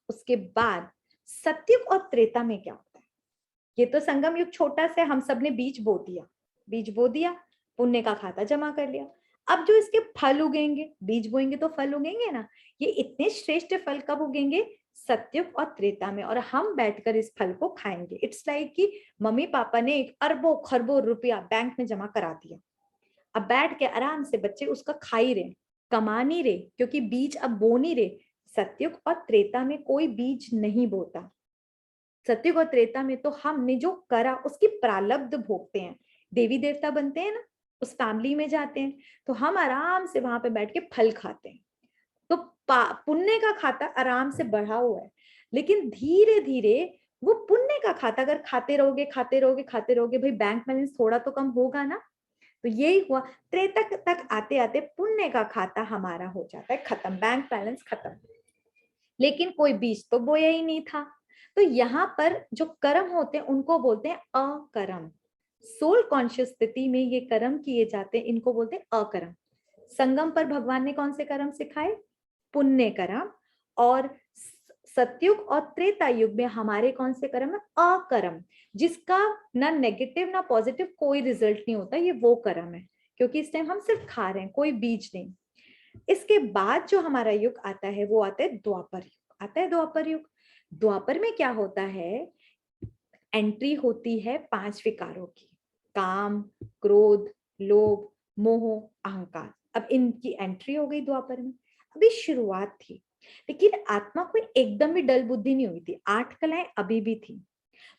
उसके बाद सतयुग और त्रेता में क्या होता है? ये तो संगम युग छोटा सा, हम सब ने बीज बो दिया, बीज बो दिया, पुण्य का खाता जमा कर लिया। अब जो इसके फल उगेंगे, बीज बोएंगे तो फल उगेंगे ना, ये इतने श्रेष्ठ फल कब उगेंगे? सतयुग और त्रेता में। और हम बैठकर इस फल को खाएंगे। इट्स लाइक कि मम्मी पापा ने एक अरबों खरबों रुपया बैंक में जमा करा दिया, अब बैठ के आराम से बच्चे उसका खा ही रहे, कमा नहीं रहे, क्योंकि बीज अब बो नहीं रहे। सतयुग और त्रेता में कोई बीज नहीं बोता। सतयुग और त्रेता में तो हमने जो करा उसकी प्रारब्ध भोगते हैं। देवी देवता बनते हैं ना, उस फैमिली में जाते हैं, तो हम आराम से वहां पे बैठ के फल खाते हैं। तो पुण्य का खाता आराम से बढ़ा हुआ है, लेकिन धीरे धीरे वो पुण्य का खाता अगर खाते रहोगे खाते रहोगे खाते रहोगे, भाई बैंक बैलेंस थोड़ा तो कम होगा ना। तो यही हुआ, त्रेता तक आते आते पुण्य का खाता हमारा हो जाता है खत्म, बैंक बैलेंस खत्म। लेकिन कोई बीज तो बोया ही नहीं था। तो यहाँ पर जो कर्म होते हैं उनको बोलते हैं अकर्म। सोल कॉन्शियस स्थिति में ये कर्म किए जाते हैं, इनको बोलते हैं अकर्म। संगम पर भगवान ने कौन से कर्म सिखाए? पुण्य कर्म। और सतयुग और त्रेता युग में हमारे कौन से कर्म है? अकर्म, जिसका ना नेगेटिव ना पॉजिटिव कोई रिजल्ट नहीं होता, ये वो कर्म है, क्योंकि इस टाइम हम सिर्फ खा रहे हैं, कोई बीज नहीं। इसके बाद जो हमारा युग आता है वो आता है द्वापर युग। आता है द्वापर युग। द्वापर में क्या होता है? एंट्री होती है 5 विकारों की, काम, क्रोध, लोभ, मोह, अहंकार। अब इनकी एंट्री हो गई द्वापर में। अभी शुरुआत थी, लेकिन आत्मा को एकदम भी डल बुद्धि नहीं हुई थी, 8 कलाएं अभी भी थी।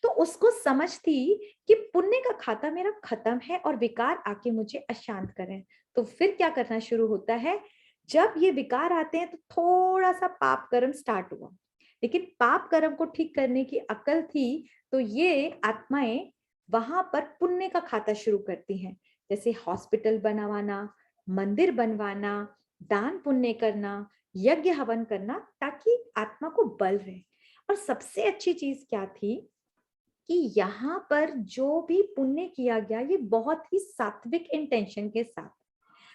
तो उसको समझ थी कि पुण्य का खाता मेरा खत्म है और विकार आके मुझे अशांत करें। तो फिर क्या करना शुरू होता है? जब ये विकार आते हैं तो थोड़ा सा पाप कर्म स्टार्ट हुआ, लेकिन पाप कर्म को ठीक करने की अकल थी, तो ये आत्माएं वहां पर पुण्य का खाता शुरू करती हैं। जैसे हॉस्पिटल बनवाना, मंदिर बनवाना, दान पुण्य करना, यज्ञ हवन करना, ताकि आत्मा को बल रहे। और सबसे अच्छी चीज क्या थी कि यहाँ पर जो भी पुण्य किया गया, ये बहुत ही सात्विक इंटेंशन के साथ।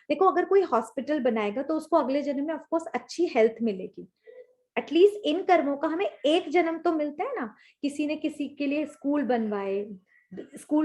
देखो, अगर कोई हॉस्पिटल बनाएगा तो उसको अगले जन्म में ऑफकोर्स अच्छी हेल्थ मिलेगी। एटलीस्ट इन कर्मों का हमें एक जन्म तो मिलता है ना। किसी ने किसी के लिए स्कूल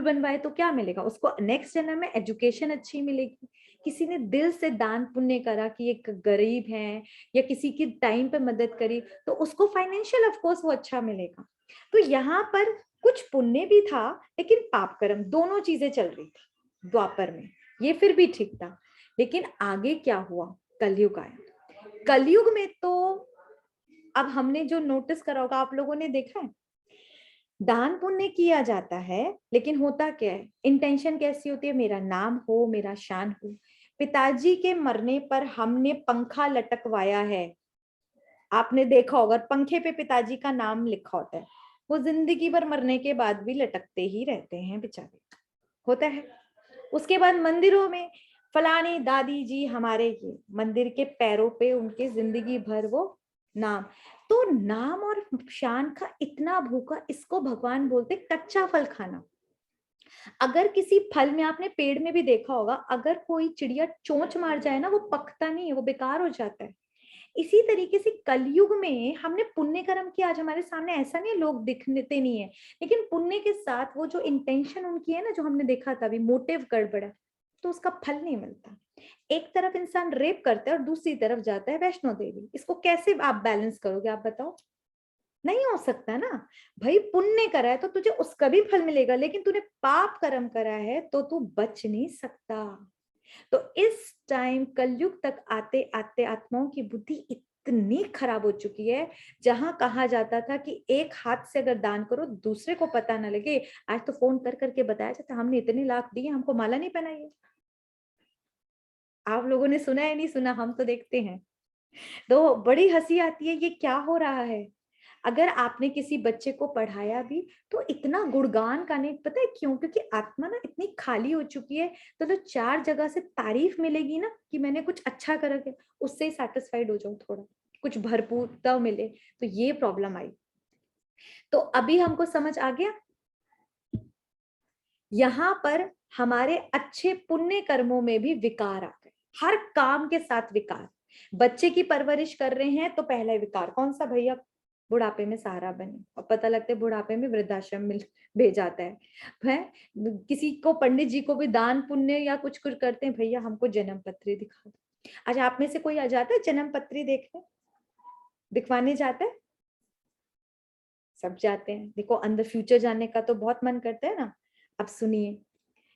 बनवाए तो क्या मिलेगा उसको? नेक्स्ट जन्म में एजुकेशन अच्छी मिलेगी। किसी ने दिल से दान पुण्य करा कि एक गरीब है या किसी की टाइम पे मदद करी, तो उसको फाइनेंशियल ऑफकोर्स वो अच्छा मिलेगा। तो यहाँ पर कुछ पुण्य भी था, लेकिन पाप कर्म, दोनों चीजें चल रही थी द्वापर में। ये फिर भी ठीक था। लेकिन आगे क्या हुआ? कलयुग आया। कलयुग में तो अब हमने जो नोटिस करा होगा, आप लोगों ने देखा है, दान पुण्य किया जाता है, लेकिन होता क्या है? इंटेंशन कैसी होती है? मेरा नाम हो, मेरा शान हो। पिताजी के मरने पर हमने पंखा लटकवाया है, आपने देखा होगा, पंखे पे पिताजी का नाम लिखा होता है। वो जिंदगी भर मरने के बाद भी लटकते ही रहते हैं बेचारे, होता है। उसके बाद मंदिरों में फलानी दादी जी हमारे, ये मंदिर के पैरों पे उनके जिंदगी भर वो नाम, तो नाम और शान का इतना भूखा, इसको भगवान बोलते कच्चा फल खाना। अगर किसी फल में, आपने पेड़ में भी देखा होगा, अगर कोई चिड़िया चोंच मार जाए ना, वो पकता नहीं है, वो बेकार हो जाता है। इसी तरीके से कलयुग में हमने पुण्य कर्म किया, आज हमारे सामने ऐसा नहीं है लोग दिखते नहीं है, लेकिन पुण्य के साथ वो जो इंटेंशन उनकी है ना, जो हमने देखा था अभी, मोटिव गड़बड़ है, तो उसका फल नहीं मिलता। एक तरफ इंसान रेप करता है और दूसरी तरफ जाता है वैष्णो देवी, इसको कैसे आप बैलेंस करोगे, आप बताओ? नहीं हो सकता ना भाई। पुण्य करा है तो तुझे उसका भी फल मिलेगा, लेकिन तूने पाप कर्म करा है तो तू बच नहीं सकता। तो इस टाइम कलयुग तक आते आते आत्माओं की बुद्धि इतनी खराब हो चुकी है, जहां कहा जाता था कि एक हाथ से अगर दान करो दूसरे को पता ना लगे, आज तो फोन कर करके बताया जाता हमने इतने लाख दिए, हमको माला नहीं पहनाई है। आप लोगों ने सुना है नहीं सुना, हम तो देखते हैं। तो बड़ी हंसी आती है, ये क्या हो रहा है। अगर आपने किसी बच्चे को पढ़ाया भी तो इतना गुणगान गाने, पता है क्यों? क्योंकि आत्मा ना इतनी खाली हो चुकी है, तो चार जगह से तारीफ मिलेगी ना कि मैंने कुछ अच्छा करा के, उससे ही सेटिस्फाइड हो जाऊं, थोड़ा कुछ भरपूरता मिले, तो ये प्रॉब्लम आई। तो अभी हमको समझ आ गया, यहाँ पर हमारे अच्छे पुण्य कर्मों में भी विकार आ गए, हर काम के साथ विकार। बच्चे की परवरिश कर रहे हैं तो पहला विकार कौन सा भैया? बुढ़ापे में सहारा बने, और पता लगता है बुढ़ापे में वृद्धाश्रम में भेजाता है। किसी को, पंडित जी को भी दान पुण्य या कुछ कुछ करते हैं, भैया हमको जन्म पत्री दिखा दो। अच्छा, आप में से कोई आ जाता है जन्म पत्री देखने, दिखवाने जाता है? सब जाते हैं। देखो, अंदर फ्यूचर जानने का तो बहुत मन करता है ना। अब सुनिए,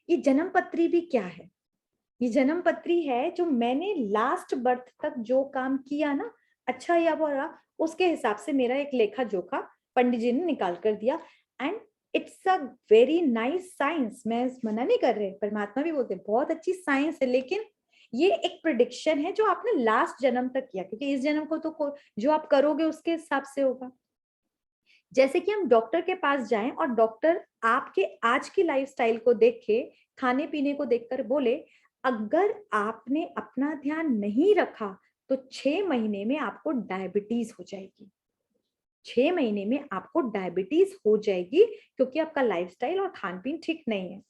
ये जन्म पत्री भी क्या है? ये जन्म पत्री है जो मैंने लास्ट बर्थ तक जो काम किया ना, अच्छा या बुरा, उसके हिसाब से मेरा एक लेखा जोखा पंडित जी ने निकाल कर दिया। And it's a very nice science, मैं मना नहीं कर रहे, परमात्मा भी बोलते हैं बहुत अच्छी साइंस है, लेकिन ये एक प्रिडिक्शन है जो आपने लास्ट जन्म तक किया, क्योंकि इस जन्म को तो जो आप करोगे उसके हिसाब से होगा। जैसे कि हम डॉक्टर के पास जाएं और डॉक्टर आपके आज की लाइफस्टाइल को देख के, खाने पीने को देखकर बोले, अगर आपने अपना ध्यान नहीं रखा तो 6 महीने में आपको डायबिटीज हो जाएगी। 6 महीने में आपको डायबिटीज हो जाएगी, क्योंकि आपका लाइफस्टाइल और खान पीन ठीक नहीं है।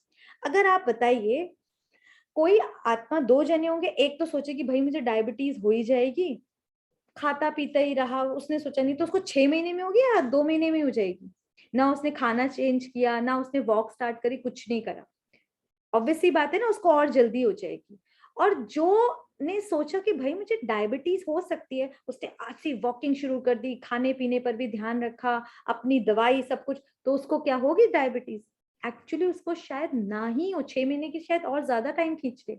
अगर आप बताइए, कोई आत्मा, दो जने होंगे, एक तो सोचेगी भाई मुझे डायबिटीज हो ही जाएगी, खाता पीता ही रहा, उसने सोचा नहीं तो उसको 6 महीने में होगी या 2 महीने में हो जाएगी। ना उसने खाना चेंज किया, ना उसने वॉक स्टार्ट करी, कुछ नहीं करा, ऑब्वियस सी बात है ना, उसको और जल्दी हो जाएगी। और जो ने सोचा कि भाई मुझे डायबिटीज हो सकती है, उसने आज से वॉकिंग शुरू कर दी, खाने पीने पर भी ध्यान रखा, अपनी दवाई सब कुछ, तो उसको क्या होगी? डायबिटीज। एक्चुअली उसको शायद ना ही हो, 6 महीने की शायद और ज्यादा टाइम खींच ले।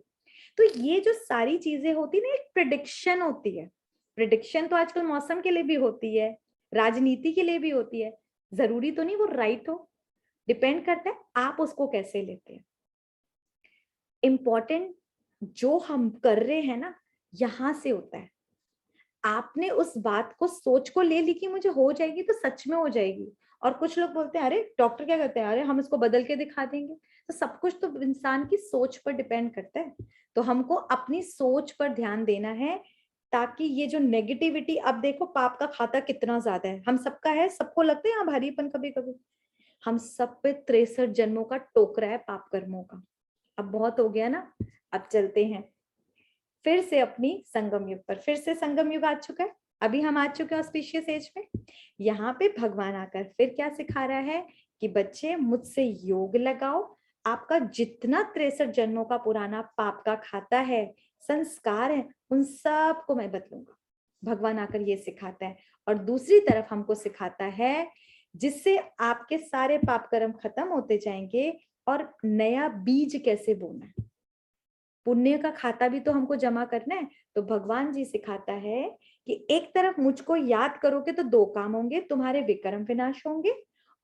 तो ये जो सारी चीजें होती ना, एक प्रिडिक्शन होती है। प्रिडिक्शन तो आजकल मौसम के लिए भी होती है, राजनीति के लिए भी होती है, जरूरी तो नहीं वो राइट हो, डिपेंड करता है आप उसको कैसे लेते हैं। इम्पोर्टेंट जो हम कर रहे हैं ना, यहां से होता है। आपने उस बात को, सोच को ले ली कि मुझे हो जाएगी तो सच में हो जाएगी। और कुछ लोग बोलते हैं अरे डॉक्टर क्या कहते हैं, अरे हम इसको बदल के दिखा देंगे। तो सब कुछ तो इंसान की सोच पर डिपेंड करता है। तो हमको अपनी सोच पर ध्यान देना है, ताकि ये जो नेगेटिविटी, अब देखो पाप का खाता कितना ज्यादा है, हम सबका है, सबको लगता है यहाँ भारीपन कभी कभी, हम सब पे 63 जन्मों का टोकरा है पाप कर्मों का। अब बहुत हो गया ना, अब चलते हैं फिर से अपनी संगम युग पर। फिर से संगम युग आ चुका है, अभी हम आ चुके हैं ऑस्पिशियस एज में। यहाँ पे भगवान आकर फिर क्या सिखा रहा है कि बच्चे मुझसे योग लगाओ, आपका जितना 63 जन्मों का पुराना पाप का खाता है, संस्कार है, उन सब को मैं बदलूंगा। भगवान आकर ये सिखाता है। और दूसरी तरफ हमको सिखाता है, जिससे आपके सारे पाप कर्म खत्म होते जाएंगे और नया बीज कैसे बोना है। पुण्य का खाता भी तो हमको जमा करना है। तो भगवान जी सिखाता है कि एक तरफ मुझको याद करोगे तो 2 काम होंगे, तुम्हारे विक्रम विनाश होंगे,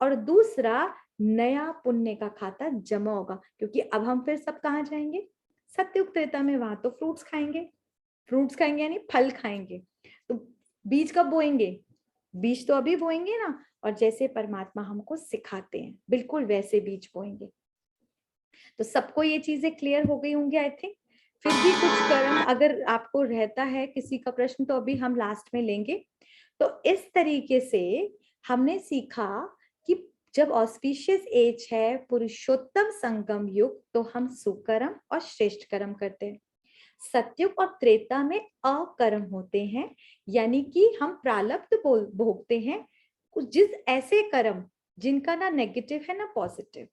और दूसरा नया पुण्य का खाता जमा होगा। क्योंकि अब हम फिर सब कहाँ जाएंगे? सत्युग त्रेता में, वहां तो फ्रूट्स खाएंगे यानी फल खाएंगे। तो बीज कब बोएंगे? बीज तो अभी बोएंगे ना, और जैसे परमात्मा हमको सिखाते हैं बिल्कुल वैसे बीज बोएंगे। तो सबको ये चीजें क्लियर हो गई होंगी आई थिंक। फिर भी कुछ कर्म अगर आपको रहता है किसी का प्रश्न तो अभी हम लास्ट में लेंगे। तो इस तरीके से हमने सीखा कि जब ऑस्पिशियस एज है पुरुषोत्तम संगम युग तो हम सुकर्म और श्रेष्ठ कर्म करते हैं। सतयुग और त्रेता में अकर्म होते हैं, यानी कि हम प्रारब्ध भोगते हैं कुछ जिस ऐसे कर्म जिनका ना नेगेटिव है ना पॉजिटिव।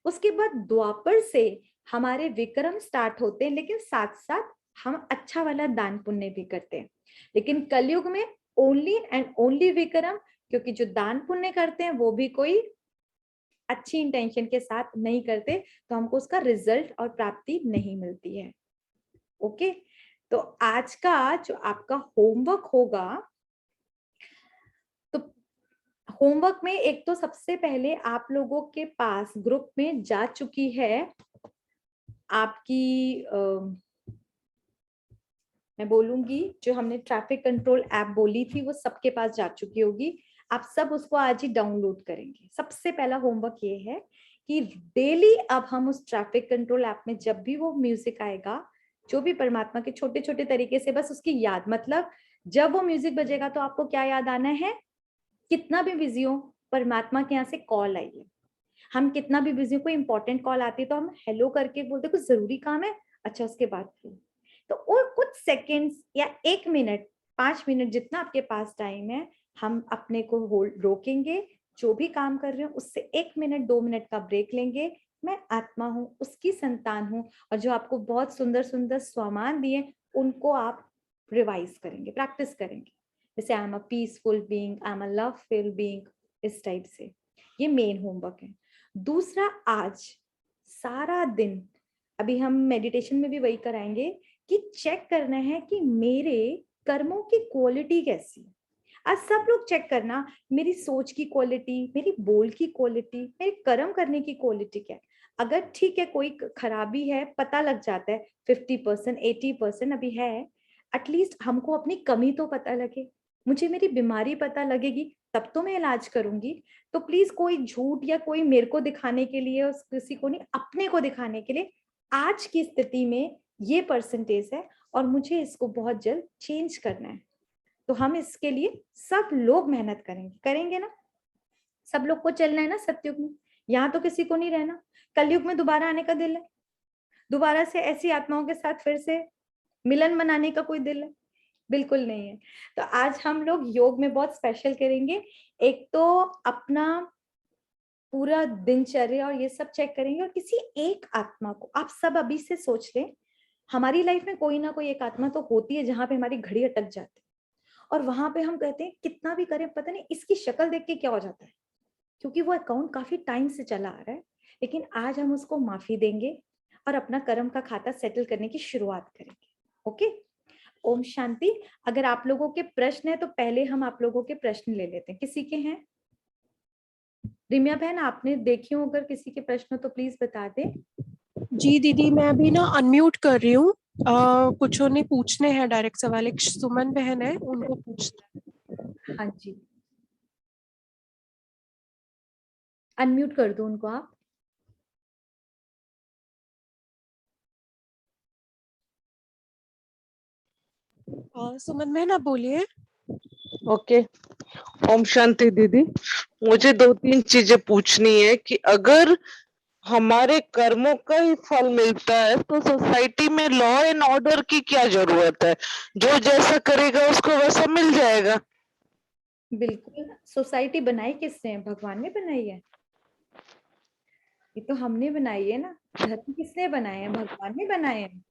उसके बाद द्वापर से हमारे विक्रम स्टार्ट होते हैं, लेकिन साथ साथ हम अच्छा वाला दान पुण्य भी करते हैं। लेकिन कलयुग में ओनली एंड ओनली विक्रम, क्योंकि जो दान पुण्य करते हैं वो भी कोई अच्छी इंटेंशन के साथ नहीं करते, तो हमको उसका रिजल्ट और प्राप्ति नहीं मिलती है। ओके, तो आज का जो आपका होमवर्क होगा, तो होमवर्क में एक तो सबसे पहले आप लोगों के पास ग्रुप में जा चुकी है आपकी मैं बोलूंगी जो हमने ट्रैफिक कंट्रोल ऐप बोली थी वो सबके पास जा चुकी होगी। आप सब उसको आज ही डाउनलोड करेंगे। सबसे पहला होमवर्क ये है कि डेली अब हम उस ट्रैफिक कंट्रोल ऐप में जब भी वो म्यूजिक आएगा, जो भी परमात्मा के छोटे छोटे तरीके से बस उसकी याद, मतलब जब वो म्यूजिक बजेगा तो आपको क्या याद आना है, कितना भी बिजी हो परमात्मा के यहाँ से कॉल आई है। हम कितना भी बिजी हो, कोई इंपॉर्टेंट कॉल आती है तो हम हेलो करके बोलते कुछ जरूरी काम है, अच्छा उसके बाद तो और कुछ सेकंड्स या 1 मिनट 5 मिनट जितना आपके पास टाइम है, हम अपने को होल्ड रोकेंगे, जो भी काम कर रहे हो उससे 1 मिनट 2 मिनट का ब्रेक लेंगे। मैं आत्मा हूँ, उसकी संतान हूँ, और जो आपको बहुत सुंदर सुंदर स्वमान दिए उनको आप रिवाइज करेंगे, प्रैक्टिस करेंगे। जैसे आई am a peaceful being, I am a loveful being, इस टाइप से। ये मेन होमवर्क है। दूसरा, आज सारा दिन अभी हम मेडिटेशन में भी वही कराएंगे कि चेक करना है कि मेरे कर्मों की क्वालिटी कैसी है। आज सब लोग चेक करना, मेरी सोच की क्वालिटी, मेरी बोल की क्वालिटी, मेरे कर्म करने की क्वालिटी क्या है। अगर ठीक है कोई खराबी है, पता लग जाता है 50% 80% अभी है, एटलीस्ट हमको अपनी कमी तो पता लगे। मुझे मेरी बीमारी पता लगेगी तब तो मैं इलाज करूंगी। तो प्लीज कोई झूठ या कोई मेरे को दिखाने के लिए, उस किसी को नहीं, अपने को दिखाने के लिए आज की स्थिति में ये परसेंटेज है और मुझे इसको बहुत जल्द चेंज करना है। तो हम इसके लिए सब लोग मेहनत करेंगे ना। सब लोग को चलना है ना सतयुग में, यहाँ तो किसी को नहीं रहना। कलयुग में दोबारा आने का दिल है, दोबारा से ऐसी आत्माओं के साथ फिर से मिलन मनाने का कोई दिल है? बिल्कुल नहीं है। तो आज हम लोग योग में बहुत स्पेशल करेंगे। एक तो अपना पूरा दिनचर्या और ये सब चेक करेंगे, और किसी एक आत्मा को आप सब अभी से सोच लें। हमारी लाइफ में कोई ना कोई एक आत्मा तो होती है जहां पे हमारी घड़ी अटक जाती है, और वहां पे हम कहते हैं कितना भी करें पता नहीं इसकी शक्ल देख के क्या हो जाता है, क्योंकि वो अकाउंट काफी टाइम से चला आ रहा है। लेकिन आज हम उसको माफी देंगे और अपना कर्म का खाता सेटल करने की शुरुआत करेंगे। ओके, ओम शांति। अगर आप लोगों के प्रश्न है तो पहले हम आप लोगों के प्रश्न ले लेते हैं। किसी के हैं? रिमिया बहन, आपने देखी हो, अगर किसी के प्रश्न हो तो प्लीज बता दें। जी दीदी, मैं अभी ना अनम्यूट कर रही हूँ। कुछ उन्हें पूछने हैं डायरेक्ट सवाल। एक सुमन बहन है, उनको पूछना है। हाँ जी, अनम्यूट कर दो उनको आप। सुमन बहन आप बोलिए। ओके। ओम शांति दीदी, मुझे 2-3 चीजें पूछनी है कि अगर हमारे कर्मों का ही फल मिलता है तो सोसाइटी में लॉ एंड ऑर्डर की क्या जरूरत है? जो जैसा करेगा उसको वैसा मिल जाएगा। बिल्कुल, सोसाइटी बनाई किसने है? भगवान ने बनाई है। ये तो हमने बनाई है ना। धर्म किसने बनाए हैं? भगवान ने बनाए हैं,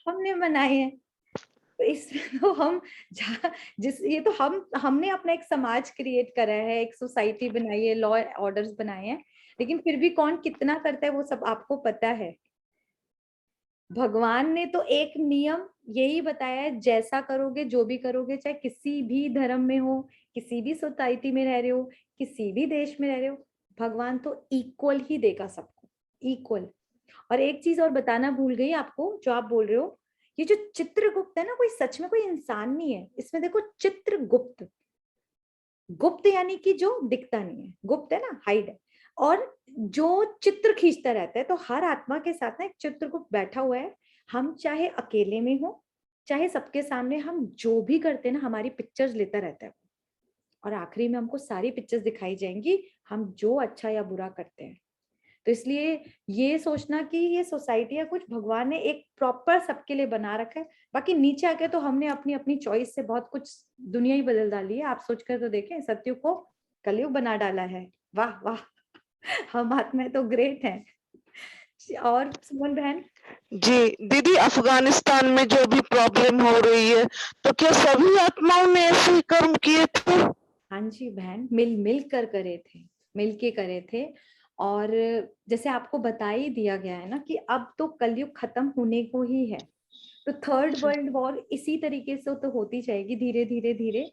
हमने बनाए हैं। तो इसमें तो हम ये तो हमने अपना एक समाज क्रिएट करा है, एक सोसाइटी बनाई है, लॉ ऑर्डर्स बनाए हैं। लेकिन फिर भी कौन कितना करता है वो सब आपको पता है। भगवान ने तो एक नियम यही बताया है, जैसा करोगे, जो भी करोगे, चाहे किसी भी धर्म में हो, किसी भी सोसाइटी में रह रहे हो, किसी भी देश में रह रहे हो, भगवान तो इक्वल ही देगा सबको, इक्वल। और एक चीज और बताना भूल गई आपको, जो आप बोल रहे हो, ये जो चित्रगुप्त है ना, कोई सच में कोई इंसान नहीं है इसमें। देखो चित्रगुप्त, गुप्त यानी कि जो दिखता नहीं है, गुप्त है ना, हाइड है, और जो चित्र खींचता रहता है। तो हर आत्मा के साथ ना एक चित्रगुप्त बैठा हुआ है। हम चाहे अकेले में हो चाहे सबके सामने, हम जो भी करते हैं ना हमारी पिक्चर्स लेता रहता है, और आखिरी में हमको सारी पिक्चर्स दिखाई जाएंगी हम जो अच्छा या बुरा करते हैं। तो इसलिए ये सोचना कि ये सोसाइटी या कुछ भगवान ने एक प्रॉपर सबके लिए बना रखा है, बाकी नीचे आके तो हमने अपनी अपनी चॉइस से बहुत कुछ दुनिया ही बदल डाली है। आप सोचकर तो देखें, सत्युग को कलयुग बना डाला है। वाह वाह, हम आत्माएं तो ग्रेट हैं। और सुमन बहन? जी दीदी, अफगानिस्तान में जो भी प्रॉब्लम हो रही है, तो क्या सभी आत्माओं ने ऐसे ही कर्म किए थे? हाँ जी बहन, मिल कर करे थे, मिल के करे थे। और जैसे आपको बता ही दिया गया है ना कि अब तो कलयुग खत्म होने को ही है, तो थर्ड वर्ल्ड वॉर इसी तरीके से तो होती जाएगी धीरे धीरे धीरे।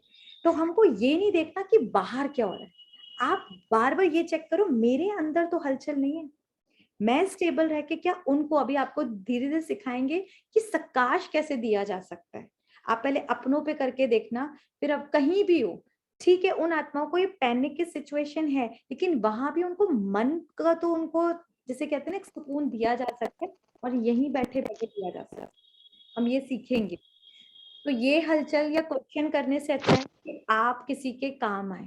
तो हमको ये नहीं देखना कि बाहर क्या हो रहा है, आप बार बार ये चेक करो मेरे अंदर तो हलचल नहीं है, मैं स्टेबल रह के क्या उनको, अभी आपको धीरे धीरे सिखाएंगे कि सकाश कैसे दिया जा सकता है। आप पहले अपनों पे करके देखना, फिर अब कहीं भी हो, ठीक है, उन आत्माओं को ये पैनिक की सिचुएशन है, लेकिन वहां भी उनको मन का तो उनको जैसे कहते हैं ना एक सुकून दिया जा सकता है, और यहीं बैठे बैठे दिया जा सकता है। हम ये सीखेंगे। तो ये हलचल या क्वेश्चन करने से अच्छा है कि आप किसी के काम आए।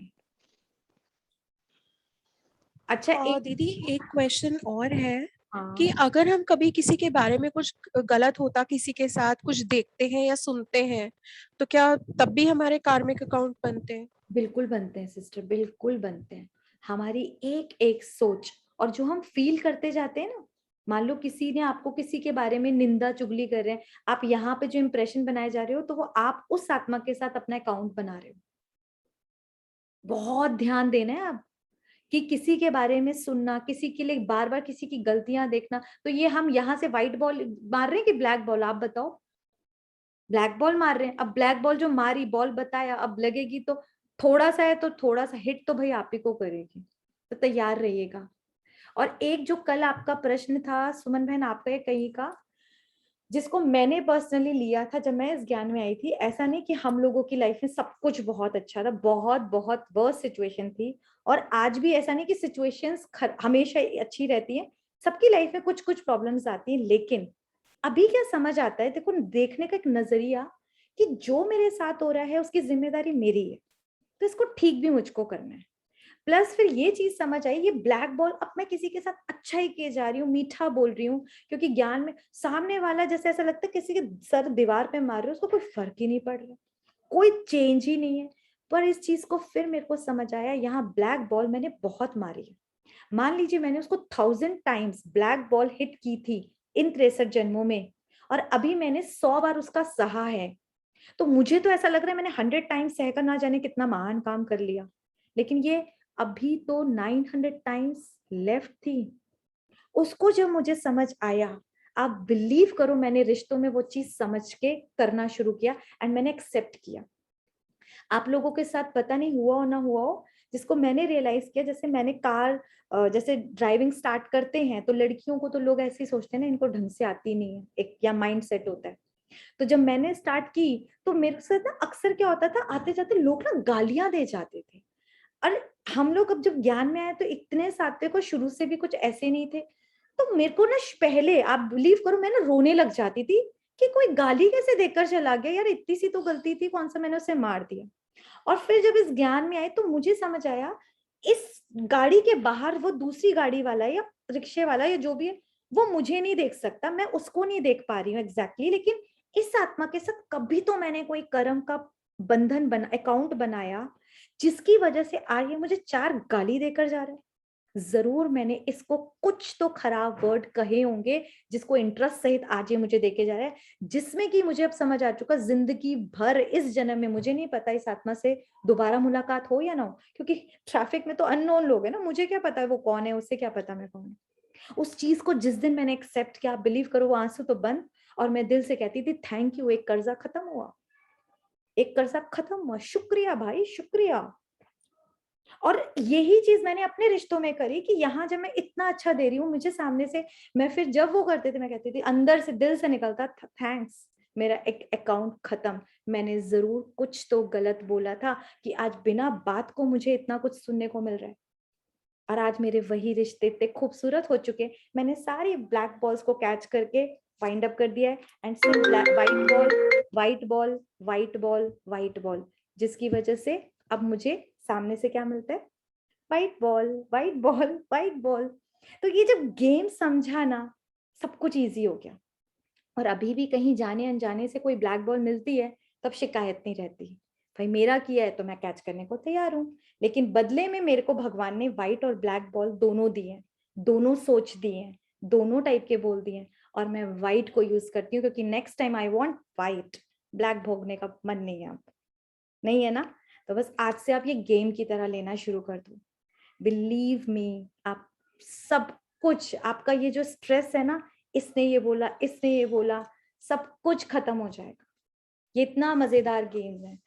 अच्छा, एक दीदी एक क्वेश्चन और है कि हाँ, अगर हम कभी किसी के बारे में कुछ गलत होता किसी के साथ कुछ देखते हैं या सुनते हैं, तो क्या तब भी हमारे कार्मिक अकाउंट बनते हैं? बिल्कुल बनते हैं सिस्टर, बिल्कुल बनते हैं। हमारी एक एक सोच और जो हम फील करते जाते हैं ना, मान लो किसी ने आपको किसी के बारे में निंदा चुगली कर रहे हैं, आप यहाँ पे जो इंप्रेशन बनाए जा रहे हो, तो वो आप उस आत्मा के साथ अपना अकाउंट बना रहे हो। बहुत ध्यान देना है आप कि किसी के बारे में सुनना, किसी के लिए बार बार किसी की गलतियां देखना। तो ये हम यहाँ से व्हाइट बॉल मार रहे हैं कि ब्लैक बॉल, आप बताओ? ब्लैक बॉल मार रहे हैं। अब ब्लैक बॉल जो मारी, बॉल बताया, अब लगेगी तो थोड़ा सा है तो थोड़ा सा हिट तो भाई आप ही को करेगी, तो तैयार रहिएगा। और एक जो कल आपका प्रश्न था सुमन बहन, आपका कहीं का, जिसको मैंने पर्सनली लिया था जब मैं इस ज्ञान में आई थी, ऐसा नहीं कि हम लोगों की लाइफ में सब कुछ बहुत अच्छा था, बहुत बहुत वर्स्ट सिचुएशन थी। और आज भी ऐसा नहीं कि सिचुएशंस हमेशा अच्छी रहती है, सबकी लाइफ में कुछ कुछ प्रॉब्लम्स आती हैं। लेकिन अभी क्या समझ आता है, देखो देखने का एक नजरिया, कि जो मेरे साथ हो रहा है उसकी जिम्मेदारी मेरी है, तो इसको ठीक भी मुझको करना है। प्लस फिर ये चीज समझ आई, ये ब्लैक बॉल अब मैं किसी के साथ अच्छा ही किए जा रही हूँ, मीठा बोल रही हूँ, क्योंकि ज्ञान में सामने वाला जैसे ऐसा लगता है किसी के सर दीवार पे मार रहे हो, उसको कोई फर्क ही नहीं पड़ रहा, कोई चेंज ही नहीं है। पर इस चीज को फिर मेरे को समझ आया, यहाँ ब्लैक बॉल मैंने बहुत मारी है। मान लीजिए मैंने उसको 1000 टाइम्स ब्लैक बॉल हिट की थी इन 63 जन्मों में, और अभी मैंने 100 बार उसका सहा है। तो मुझे तो ऐसा लग रहा है मैंने 100 टाइम्स सहकर ना जाने कितना महान काम कर लिया, लेकिन ये अभी तो 900 टाइम्स लेफ्ट थी। उसको जब मुझे समझ आया, आप बिलीव करो, मैंने रिश्तों में वो चीज समझ के करना शुरू किया, एंड मैंने एक्सेप्ट किया। आप लोगों के साथ पता नहीं हुआ हो ना हुआ हो, जिसको मैंने रियलाइज किया, जैसे मैंने कार जैसे ड्राइविंग स्टार्ट करते हैं तो लड़कियों को तो लोग ऐसे ही सोचते हैं ना, इनको ढंग से आती नहीं है, एक या माइंड सेट होता है। तो जब मैंने स्टार्ट की तो मेरे साथ ना अक्सर क्या होता था, आते जाते लोग ना गालियां दे जाते थे। और हम लोग अब जब ज्ञान में आए तो इतने सात्विक और शुरू से भी कुछ ऐसे नहीं थे, तो मेरे को ना पहले, आप बिलीव करो, मैं ना रोने लग जाती थी कि कोई गाली कैसे देकर चला गया यार, इतनी सी तो गलती थी, कौन सा मैंने उसे मार दिया। और फिर जब इस ज्ञान में आए तो मुझे समझ आया, इस गाड़ी के बाहर वो दूसरी गाड़ी वाला या रिक्शे वाला या जो भी है, वो मुझे नहीं देख सकता, मैं उसको नहीं देख पा रही हूँ एग्जैक्टली, लेकिन इस आत्मा के साथ कभी तो मैंने कोई कर्म का बंधन बना, अकाउंट बनाया, जिसकी वजह से आज ये मुझे 4 गाली देकर जा रहा है। जरूर मैंने इसको कुछ तो खराब वर्ड कहे होंगे, जिसको इंटरेस्ट सहित आज ये मुझे देके जा रहा है, जिसमें कि मुझे अब समझ आ चुका, जिंदगी भर इस जन्म में मुझे नहीं पता इस आत्मा से दोबारा मुलाकात हो या ना हो, क्योंकि ट्रैफिक में तो अननोन लोग है ना, मुझे क्या पता है वो कौन है, उससे क्या पता मैं कौन हूँ। उस चीज को जिस दिन मैंने एक्सेप्ट किया, बिलीव करो, वो आंसू तो बंद, और मैं दिल से कहती थी थैंक यू, एक कर्जा खत्म हुआ, एक कर्जा खत्म हुआ, शुक्रिया भाई, शुक्रिया। और यही चीज मैंने अपने रिश्तों में करी कि यहाँ जब मैं इतना अच्छा दे रही हूँ, मुझे सामने से, मैं फिर जब वो करते थे मैं कहती थी, अंदर से दिल से निकलता थैंक्स, मेरा एक अकाउंट खत्म। मैंने जरूर कुछ तो गलत बोला था कि आज बिना बात को मुझे इतना कुछ सुनने को मिल रहा है। और आज मेरे वही रिश्ते इतने खूबसूरत हो चुके, मैंने सारी ब्लैक बॉल्स को कैच करके वाइंड अप कर दिया है एंड सिर्फ white ball, white ball, white ball, white ball, जिसकी वजह से अब मुझे सामने से क्या मिलता है? White ball, white ball, white ball. तो ये जब गेम समझा ना, सब कुछ इजी हो गया। और अभी भी कहीं जाने अनजाने से कोई ब्लैक बॉल मिलती है तब शिकायत नहीं रहती, भाई मेरा किया है तो मैं कैच करने को तैयार हूँ। लेकिन बदले में मेरे को भगवान ने व्हाइट और ब्लैक बॉल दोनों दिए हैं, दोनों सोच दिए हैं, दोनों टाइप के बोल दिए हैं, और मैं व्हाइट को यूज करती हूँ क्योंकि next time I want white. Black भोगने का मन नहीं है अब, नहीं है ना? तो बस आज से आप ये गेम की तरह लेना शुरू कर दो। बिलीव मी, आप सब कुछ, आपका ये जो स्ट्रेस है ना, इसने ये बोला, इसने ये बोला, सब कुछ खत्म हो जाएगा। ये इतना मजेदार गेम है।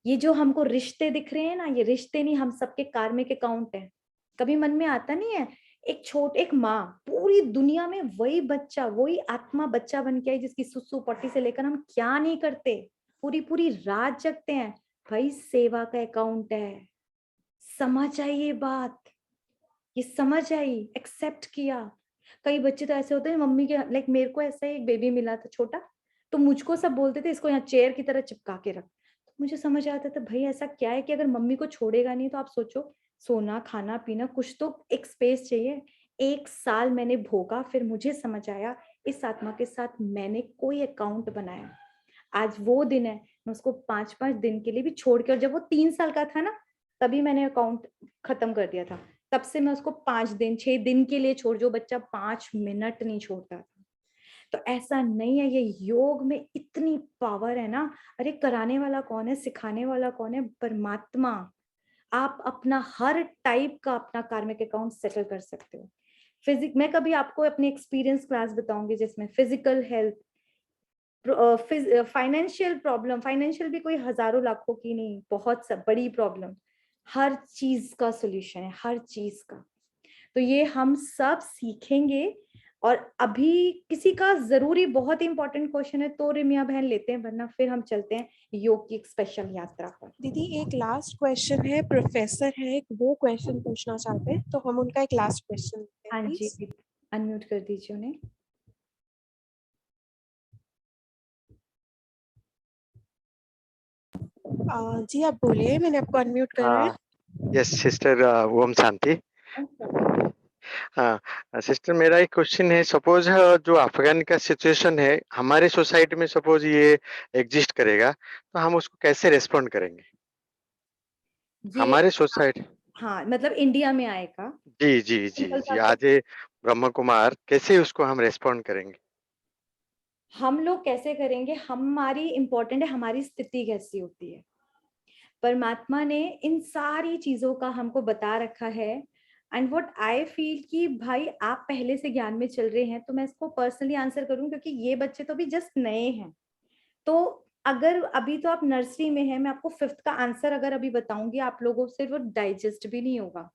ये जो हमको रिश्ते दिख रहे हैं ना, ये रिश्ते नहीं, हम सबके कार्मिक अकाउंट है। कभी मन में आता नहीं है, एक माँ पूरी दुनिया में वही बच्चा, वही आत्मा बच्चा बन के आई जिसकी सुसु पट्टी से लेकर हम क्या नहीं करते, पूरी पूरी रात जगते हैं, भाई सेवा का अकाउंट है। समझ आई ये बात? ये समझ आई, एक्सेप्ट किया। कई बच्चे तो ऐसे होते हैं, मम्मी के लाइक मेरे को ऐसा ही एक बेबी मिला था छोटा, तो मुझको सब बोलते थे इसको यहाँ चेयर की तरह चिपका के रख। तो मुझे समझ आता था भाई ऐसा क्या है कि अगर मम्मी को छोड़ेगा नहीं तो आप सोचो, सोना खाना पीना कुछ तो एक स्पेस चाहिए। 1 साल मैंने भोगा, फिर मुझे समझ आया इस आत्मा के साथ मैंने कोई अकाउंट बनाया। आज वो दिन है, मैं उसको 5-5 दिन के लिए भी छोड़ के, और जब वो 3 साल का था ना तभी मैंने अकाउंट खत्म कर दिया था। तब से मैं उसको 5 दिन 6 दिन के लिए छोड़, जो बच्चा 5 मिनट नहीं छोड़ता था। तो ऐसा नहीं है, ये योग में इतनी पावर है ना। अरे कराने वाला कौन है, सिखाने वाला कौन है? परमात्मा। आप अपना हर टाइप का अपना कार्मिक अकाउंट सेटल कर सकते हो। मैं कभी आपको अपनी एक्सपीरियंस क्लास बताऊंगी जिसमें physical health, financial problem, financial भी कोई हजारों लाखों की नहीं, बहुत सब बड़ी प्रॉब्लम, हर चीज का सॉल्यूशन है, हर चीज का। तो ये हम सब सीखेंगे। और अभी किसी का जरूरी बहुत इंपॉर्टेंट क्वेश्चन है तो रिमिया बहन लेते हैं, वरना फिर हम चलते हैं योग की एक स्पेशल यात्रा पर। दीदी एक लास्ट क्वेश्चन है, प्रोफेसर है एक, वो क्वेश्चन पूछना चाहते हैं, तो हम उनका एक लास्ट क्वेश्चन लेते हैं हाँ जी, प्लीज। अनम्यूट कर दीजिए उन्हें। जी आप बोलिए, मैंने आपको अनम्यूट करा है। Yes sister, Om Shanti. हाँ सिस्टर, मेरा एक क्वेश्चन है। सपोज जो अफगान का सिचुएशन है हमारे सोसाइटी में, सपोज ये एग्जिस्ट करेगा तो हम उसको कैसे रेस्पॉन्ड करेंगे ये हमारे सोसाइटी? हाँ, मतलब इंडिया में आएगा। जी जी जी सिंपल जी, बात है, आज ब्रह्म कुमार कैसे उसको हम रेस्पॉन्ड करेंगे? हम लोग कैसे करेंगे, हमारी इंपॉर्टेंट है हमारी स्थिति कैसी होती है। परमात्मा ने इन सारी चीजों का हमको बता रखा है। एंड व्हाट आई फील कि भाई आप पहले से ज्ञान में चल रहे हैं, तो मैं इसको पर्सनली आंसर करूं क्योंकि ये बच्चे तो अभी जस्ट नए हैं। तो अगर अभी तो आप नर्सरी में हैं, मैं आपको 5th का आंसर अगर अभी बताऊंगी, आप लोगों से वो डाइजेस्ट भी नहीं होगा,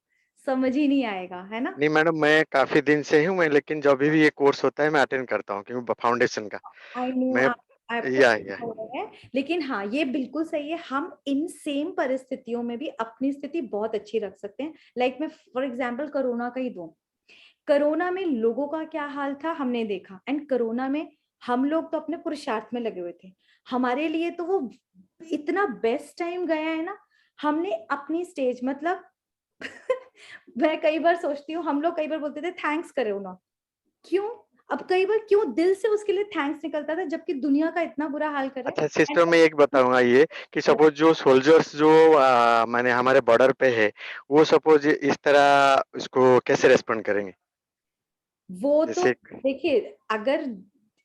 समझ ही नहीं आएगा, है ना? नहीं मैडम, मैं काफी दिन से हूँ मैं, लेकिन जब भी ये कोर्स होता है मैं अटेंड करता हूँ क्योंकि फाउंडेशन का आई नो मैं। आपको या हो रहा है, लेकिन हाँ ये बिल्कुल सही है, हम इन सेम परिस्थितियों में भी अपनी स्थिति बहुत अच्छी रख सकते हैं। लाइक मैं फॉर एग्जांपल कोरोना का ही दूं, कोरोना में लोगों का क्या हाल था हमने देखा, एंड कोरोना में हम लोग तो अपने पुरुषार्थ में लगे हुए थे। हमारे लिए तो वो इतना बेस्ट टाइम गया है ना, हमने अपनी स्टेज मतलब मैं कई बार सोचती हूँ, हम लोग कई बार बोलते थे थैंक्स करो ना, क्यों? अब कई बार क्यों दिल से उसके लिए थैंक्स निकलता था जबकि दुनिया का इतना बुरा हाल कर रहा अच्छा है। सिस्टर, मैं एक बताऊंगा ये कि सपोज जो सोल्जर्स जो माने हमारे बॉर्डर पे है, वो सपोज इस तरह इसको कैसे रेस्पॉन्ड करेंगे? वो तो जैसे देखिए, अगर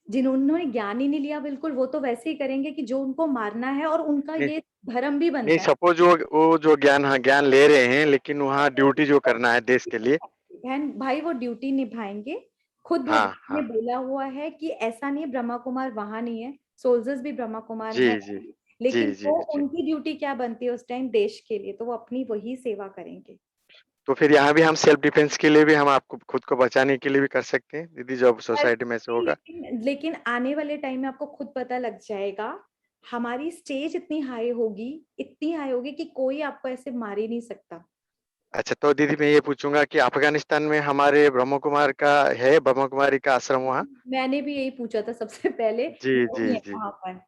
जिन्होंने ज्ञान ही नहीं लिया बिल्कुल, वो तो वैसे ही करेंगे कि जो उनको मारना है, और उनका नहीं, ये धर्म भी नहीं बनता है। सपोज वो जो ज्ञान, हाँ ज्ञान ले रहे हैं लेकिन वहाँ ड्यूटी जो करना है देश के लिए। बहन भाई वो ड्यूटी निभाएंगे, खुद हाँ भगवान ने हाँ। बोला हुआ है कि ऐसा नहीं ब्रह्मा कुमार वहां नहीं है, सोल्जर्स भी ब्रह्मा कुमार जी है, जी जी लेकिन जी वो जी। उनकी ड्यूटी क्या बनती है उस टाइम देश के लिए, तो वो अपनी वही सेवा करेंगे। तो फिर यहाँ भी हम सेल्फ डिफेंस के लिए भी हम आपको खुद को बचाने के लिए भी कर सकते हैं दीदी, जब सोसाइटी में ऐसे होगा। लेकिन आने वाले टाइम में आपको खुद पता लग जाएगा, हमारी स्टेज इतनी हाई होगी कि कोई आपको ऐसे मार ही नहीं सकता। अच्छा, तो दीदी मैं ये पूछूंगा कि अफगानिस्तान में हमारे ब्रह्म कुमारी का आश्रम वहाँ? मैंने भी यही पूछा था सबसे पहले, जी, नहीं जी, है जी। वहां पर।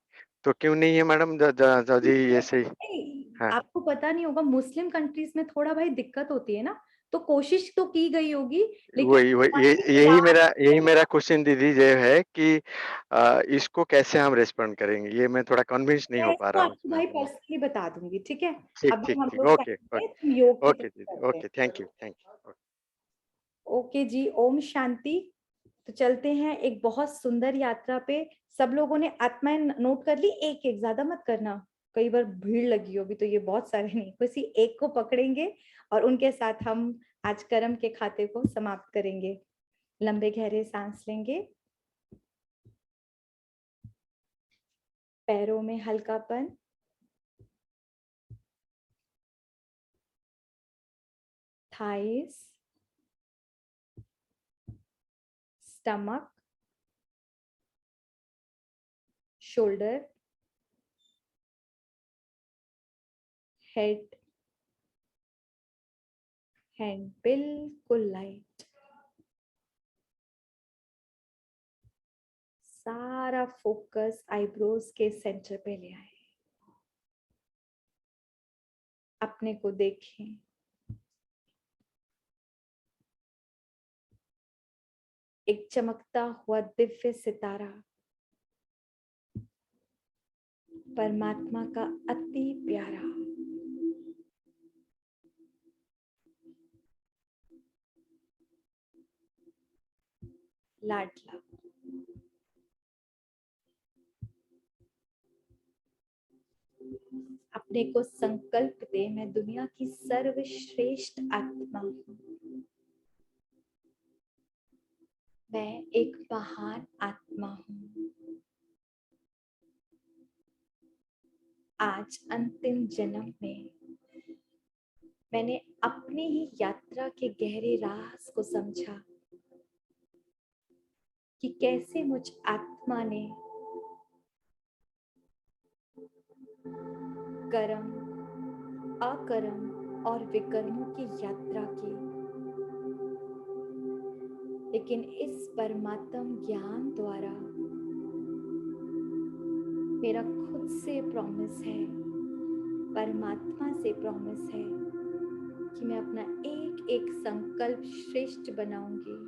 तो क्यों नहीं है मैडम? जी ऐसे ही। नहीं, हाँ, आपको पता नहीं होगा, मुस्लिम कंट्रीज में थोड़ा भाई दिक्कत होती है ना, तो कोशिश तो की गई होगी, लेकिन वही हमारे यही इतिहास मेरा क्वेश्चन दीदी ये है कि इसको कैसे हम रेस्पॉन्ड करेंगे? ये मैं थोड़ा कन्विंस नहीं मैं हो पा इसको रहा हूँ आपको इसमें। भाई पर्सनली बता दूंगी, ठीक है? ठीक, अभी ठीक, हम ठीक। लोग ओके, टाइम पे ओके। हम योग की ओके तरफ दीदी, चलते हैं। Okay, thank you, thank you. Okay जी, ओम शांति। तो चलते हैं एक बहुत सुंदर यात्रा पे। सब लोगों ने आत्माएं नोट कर ली? एक एक, ज्यादा मत करना, कई बार भीड़ लगी होगी तो ये बहुत सारे नहीं, किसी एक को पकड़ेंगे और उनके साथ हम आज कर्म के खाते को समाप्त करेंगे। लंबे गहरे सांस लेंगे, पैरों में हल्कापन, thighs, stomach, shoulder, head, hand बिल्कुल लाइट। सारा फोकस आईब्रोज के सेंटर पे ले आए। अपने को देखें, एक चमकता हुआ दिव्य सितारा, परमात्मा का अति प्यारा, लाडला। अपने को संकल्प दे, मैं दुनिया की सर्वश्रेष्ठ आत्मा हूं, मैं एक महान आत्मा हूं। आज अंतिम जन्म में मैंने अपनी ही यात्रा के गहरे राज को समझा कि कैसे मुझ आत्मा ने कर्म, अकर्म और विकर्मों की यात्रा की, लेकिन इस परमात्म ज्ञान द्वारा मेरा खुद से प्रॉमिस है, परमात्मा से प्रॉमिस है कि मैं अपना एक एक संकल्प श्रेष्ठ बनाऊंगी,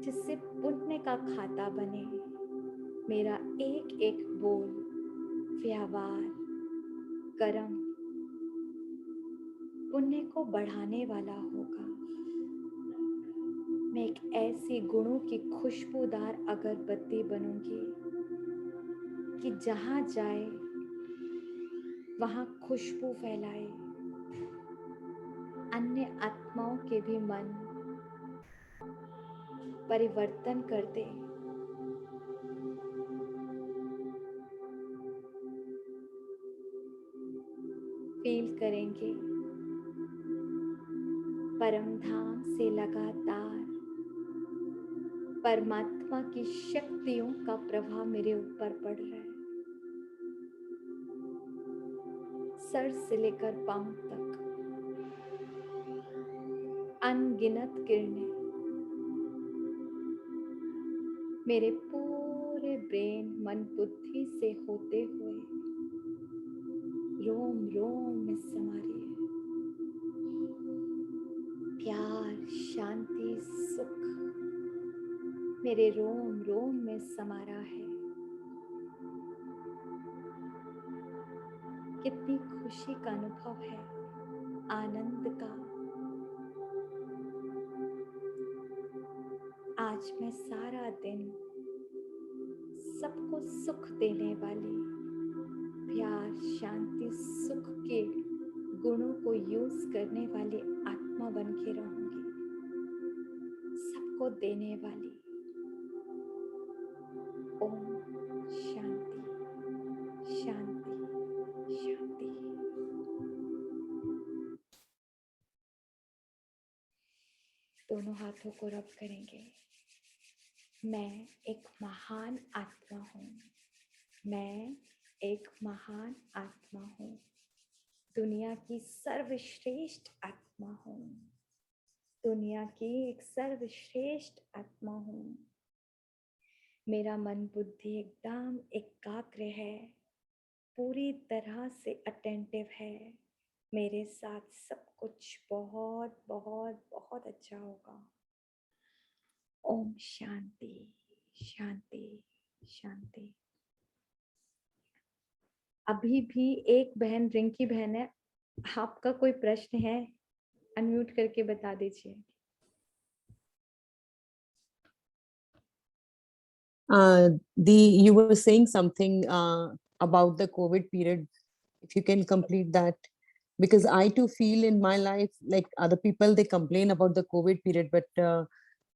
जिससे पुण्य का खाता बने। मेरा एक एक बोल, व्यवहार, कर्म पुण्य को बढ़ाने वाला होगा। मैं एक ऐसी गुणों की खुशबूदार अगरबत्ती बनूंगी कि जहां जाए वहां खुशबू फैलाए, अन्य आत्माओं के भी मन परिवर्तन कर दे। फील करेंगे परम धाम से लगातार परमात्मा की शक्तियों का प्रभाव मेरे ऊपर पड़ रहा है, सर से लेकर पांव तक अनगिनत किरणें मेरे पूरे ब्रेन, मन, बुद्धि से होते हुए रोम रोम में समा रही है। प्यार, शांति, सुख मेरे रोम रोम में समा रहा है। कितनी खुशी का अनुभव है, आनंद का। आज मैं सारा दिन सबको सुख देने वाली, प्यार, शांति, सुख के गुणों को यूज करने वाली आत्मा बन के रहूंगी, सबको देने वाली। ओम शांति, शांति, शांति। दोनों हाथों को रब करेंगे। मैं एक महान आत्मा हूँ। मैं एक महान आत्मा हूँ। दुनिया की सर्वश्रेष्ठ आत्मा हूँ। दुनिया की एक सर्वश्रेष्ठ आत्मा हूँ। मेरा मन बुद्धि एकदम एकाग्र है, पूरी तरह से अटेंटिव है। मेरे साथ सब कुछ बहुत बहुत बहुत अच्छा होगा। ओम शांति शांति शांति। अभी भी एक बहन रिंकी बहन है, आपका कोई प्रश्न है अनम्यूट करके बता दीजिए। You were saying something about the COVID period. If you can complete that, because I too feel in my life like other people, they complain about the COVID period, but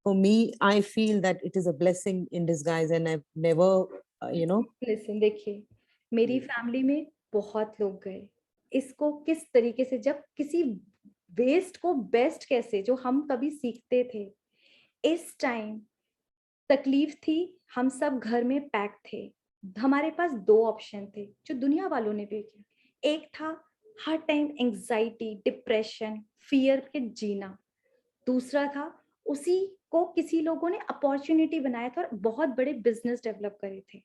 for me, I feel that it is a blessing in disguise, and I've never, listen, देखिए मेरी फैमिली में बहुत लोग गए। इसको किस तरीके से, जब किसी वेस्ट को बेस्ट कैसे, जो हम कभी सीखते थे, इस टाइम तकलीफ थी, हम सब घर में पैक थे। हमारे पास दो ऑप्शन थे जो दुनिया वालों ने भी किया। एक था हर टाइम एंजाइटी, डिप्रेशन, फियर के जीना। दूसरा था उसी को किसी लोगों ने अपॉर्चुनिटी बनाया था और बहुत बड़े बिजनेस डेवलप करे थे।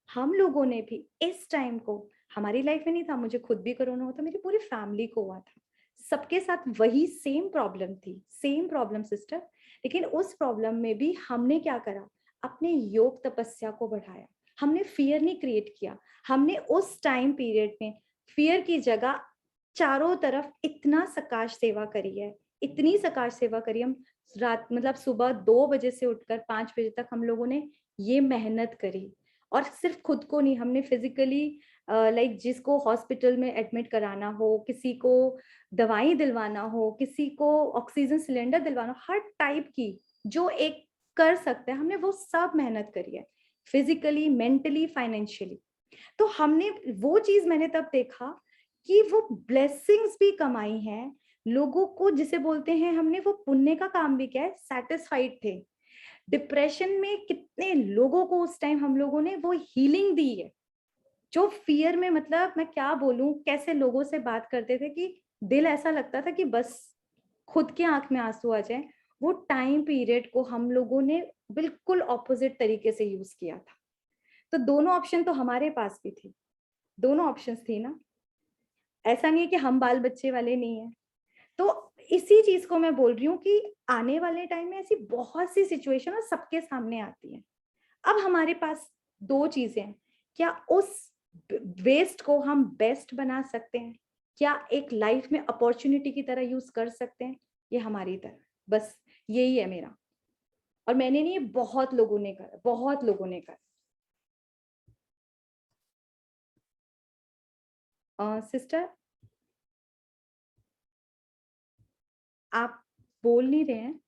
हम लोगों ने भी इस टाइम को, हमारी लाइफ में नहीं था, मुझे खुद भी कोरोना हुआ था, मेरी पूरी फैमिली को हुआ था, सबके साथ वही सेम प्रॉब्लम थी, सेम प्रॉब्लम सिस्टर। लेकिन उस प्रॉब्लम में भी हमने क्या करा, अपने योग तपस्या को बढ़ाया। हमने फियर नहीं क्रिएट किया। हमने उस टाइम पीरियड में फियर की जगह चारों तरफ इतना सकाश सेवा करी है, इतनी सकाश सेवा करी। हम रात मतलब सुबह 2 बजे से उठकर 5 बजे तक हम लोगों ने ये मेहनत करी। और सिर्फ खुद को नहीं, हमने फिजिकली लाइक जिसको हॉस्पिटल में एडमिट कराना हो, किसी को दवाई दिलवाना हो, किसी को ऑक्सीजन सिलेंडर दिलवाना हो, हर टाइप की जो एक कर सकते हैं, हमने वो सब मेहनत करी है, फिजिकली, मेंटली, फाइनेंशियली। तो हमने वो चीज, मैंने तब देखा कि वो ब्लेसिंग्स भी कमाई हैं लोगों को, जिसे बोलते हैं हमने वो पुण्य का काम भी किया है, सेटिस्फाइड थे। डिप्रेशन में कितने लोगों को उस टाइम हम लोगों ने वो हीलिंग दी है, जो फियर में, मतलब मैं क्या बोलूं, कैसे लोगों से बात करते थे कि दिल ऐसा लगता था कि बस खुद के आंख में आंसू आ जाए। वो टाइम पीरियड को हम लोगों ने बिल्कुल ऑपोजिट तरीके से यूज किया था। तो दोनों ऑप्शन तो हमारे पास भी थी, दोनों ऑप्शंस थी ना। ऐसा नहीं है कि हम बाल बच्चे वाले नहीं है। तो इसी चीज को मैं बोल रही हूँ कि आने वाले टाइम में ऐसी बहुत सी सिचुएशन सबके सामने आती है। अब हमारे पास दो चीजें हैं, क्या उस वेस्ट को हम बेस्ट बना सकते हैं, क्या एक लाइफ में अपॉर्चुनिटी की तरह यूज कर सकते हैं, ये हमारी तरह, बस यही है मेरा। और मैंने नहीं, बहुत लोगों ने करा, बहुत लोगों ने करा। सिस्टर आप बोल नहीं रहे हैं।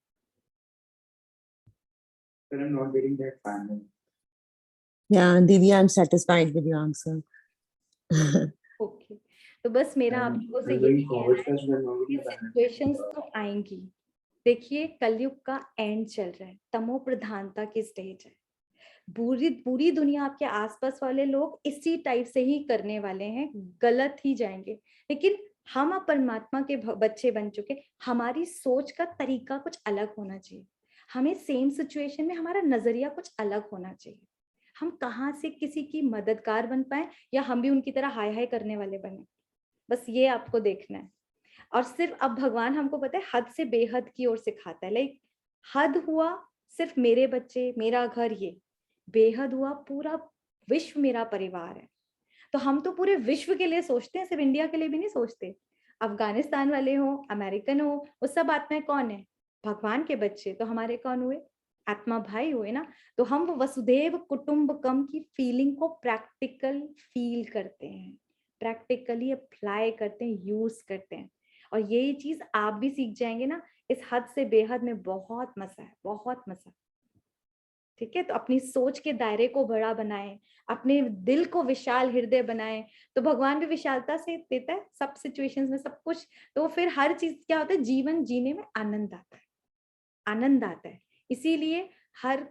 But I'm not getting that final. Yeah, Didi, I'm satisfied with your answer. Okay, तो बस मेरा आप लोगों से यही कहना है कि सिचुएशंस तो आएंगी। देखिए कलयुग का एंड चल रहा है, तमो प्रधानता की स्टेज है। पूरी दुनिया, आपके आसपास वाले लोग इसी टाइप से ही करने वाले हैं, गलत ही जाएंगे। लेकिन हम अब परमात्मा के बच्चे बन चुके, हमारी सोच का तरीका कुछ अलग होना चाहिए। हमें सेम सिचुएशन में हमारा नजरिया कुछ अलग होना चाहिए। हम कहाँ से किसी की मददगार बन पाए या हम भी उनकी तरह हाय हाय करने वाले बने, बस ये आपको देखना है। और सिर्फ अब भगवान हमको पता है हद से बेहद की ओर सिखाता है। लाइक हद हुआ सिर्फ मेरे बच्चे, मेरा घर, ये बेहद हुआ पूरा विश्व मेरा परिवार है। तो हम तो पूरे विश्व के लिए सोचते हैं, सिर्फ इंडिया के लिए भी नहीं सोचते। अफगानिस्तान वाले हो, अमेरिकन हो, वो सब आत्माएं कौन है, भगवान के बच्चे। तो हमारे कौन हुए, आत्मा भाई हुए ना। तो हम वो वसुदेव कुटुंबकम की फीलिंग को प्रैक्टिकल फील करते हैं, प्रैक्टिकली अप्लाई करते हैं, यूज करते हैं। और यही चीज आप भी सीख जाएंगे ना, इस हद से बेहद में बहुत मजा है, बहुत मजा। ठीक है, तो अपनी सोच के दायरे को बड़ा बनाएं, अपने दिल को विशाल हृदय बनाएं, तो भगवान भी विशालता से देता है सब सिचुएशंस में सब कुछ। तो फिर हर चीज क्या होता है, जीवन जीने में आनंद आता है। आनंद आता है। इसीलिए हर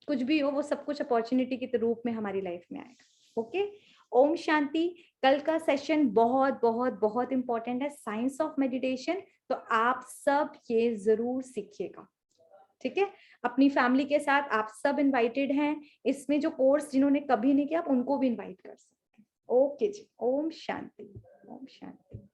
कुछ भी हो वो सब कुछ अपॉर्चुनिटी के रूप में हमारी लाइफ में आएगा। ओके, ओम शांति। कल का सेशन बहुत बहुत बहुत इंपॉर्टेंट है, साइंस ऑफ मेडिटेशन, तो आप सब ये जरूर सीखिएगा, ठीक है। अपनी फैमिली के साथ आप सब इनवाइटेड हैं इसमें, जो कोर्स जिन्होंने कभी नहीं किया आप उनको भी इनवाइट कर सकते हैं। ओके जी, ओम शांति, ओम शांति।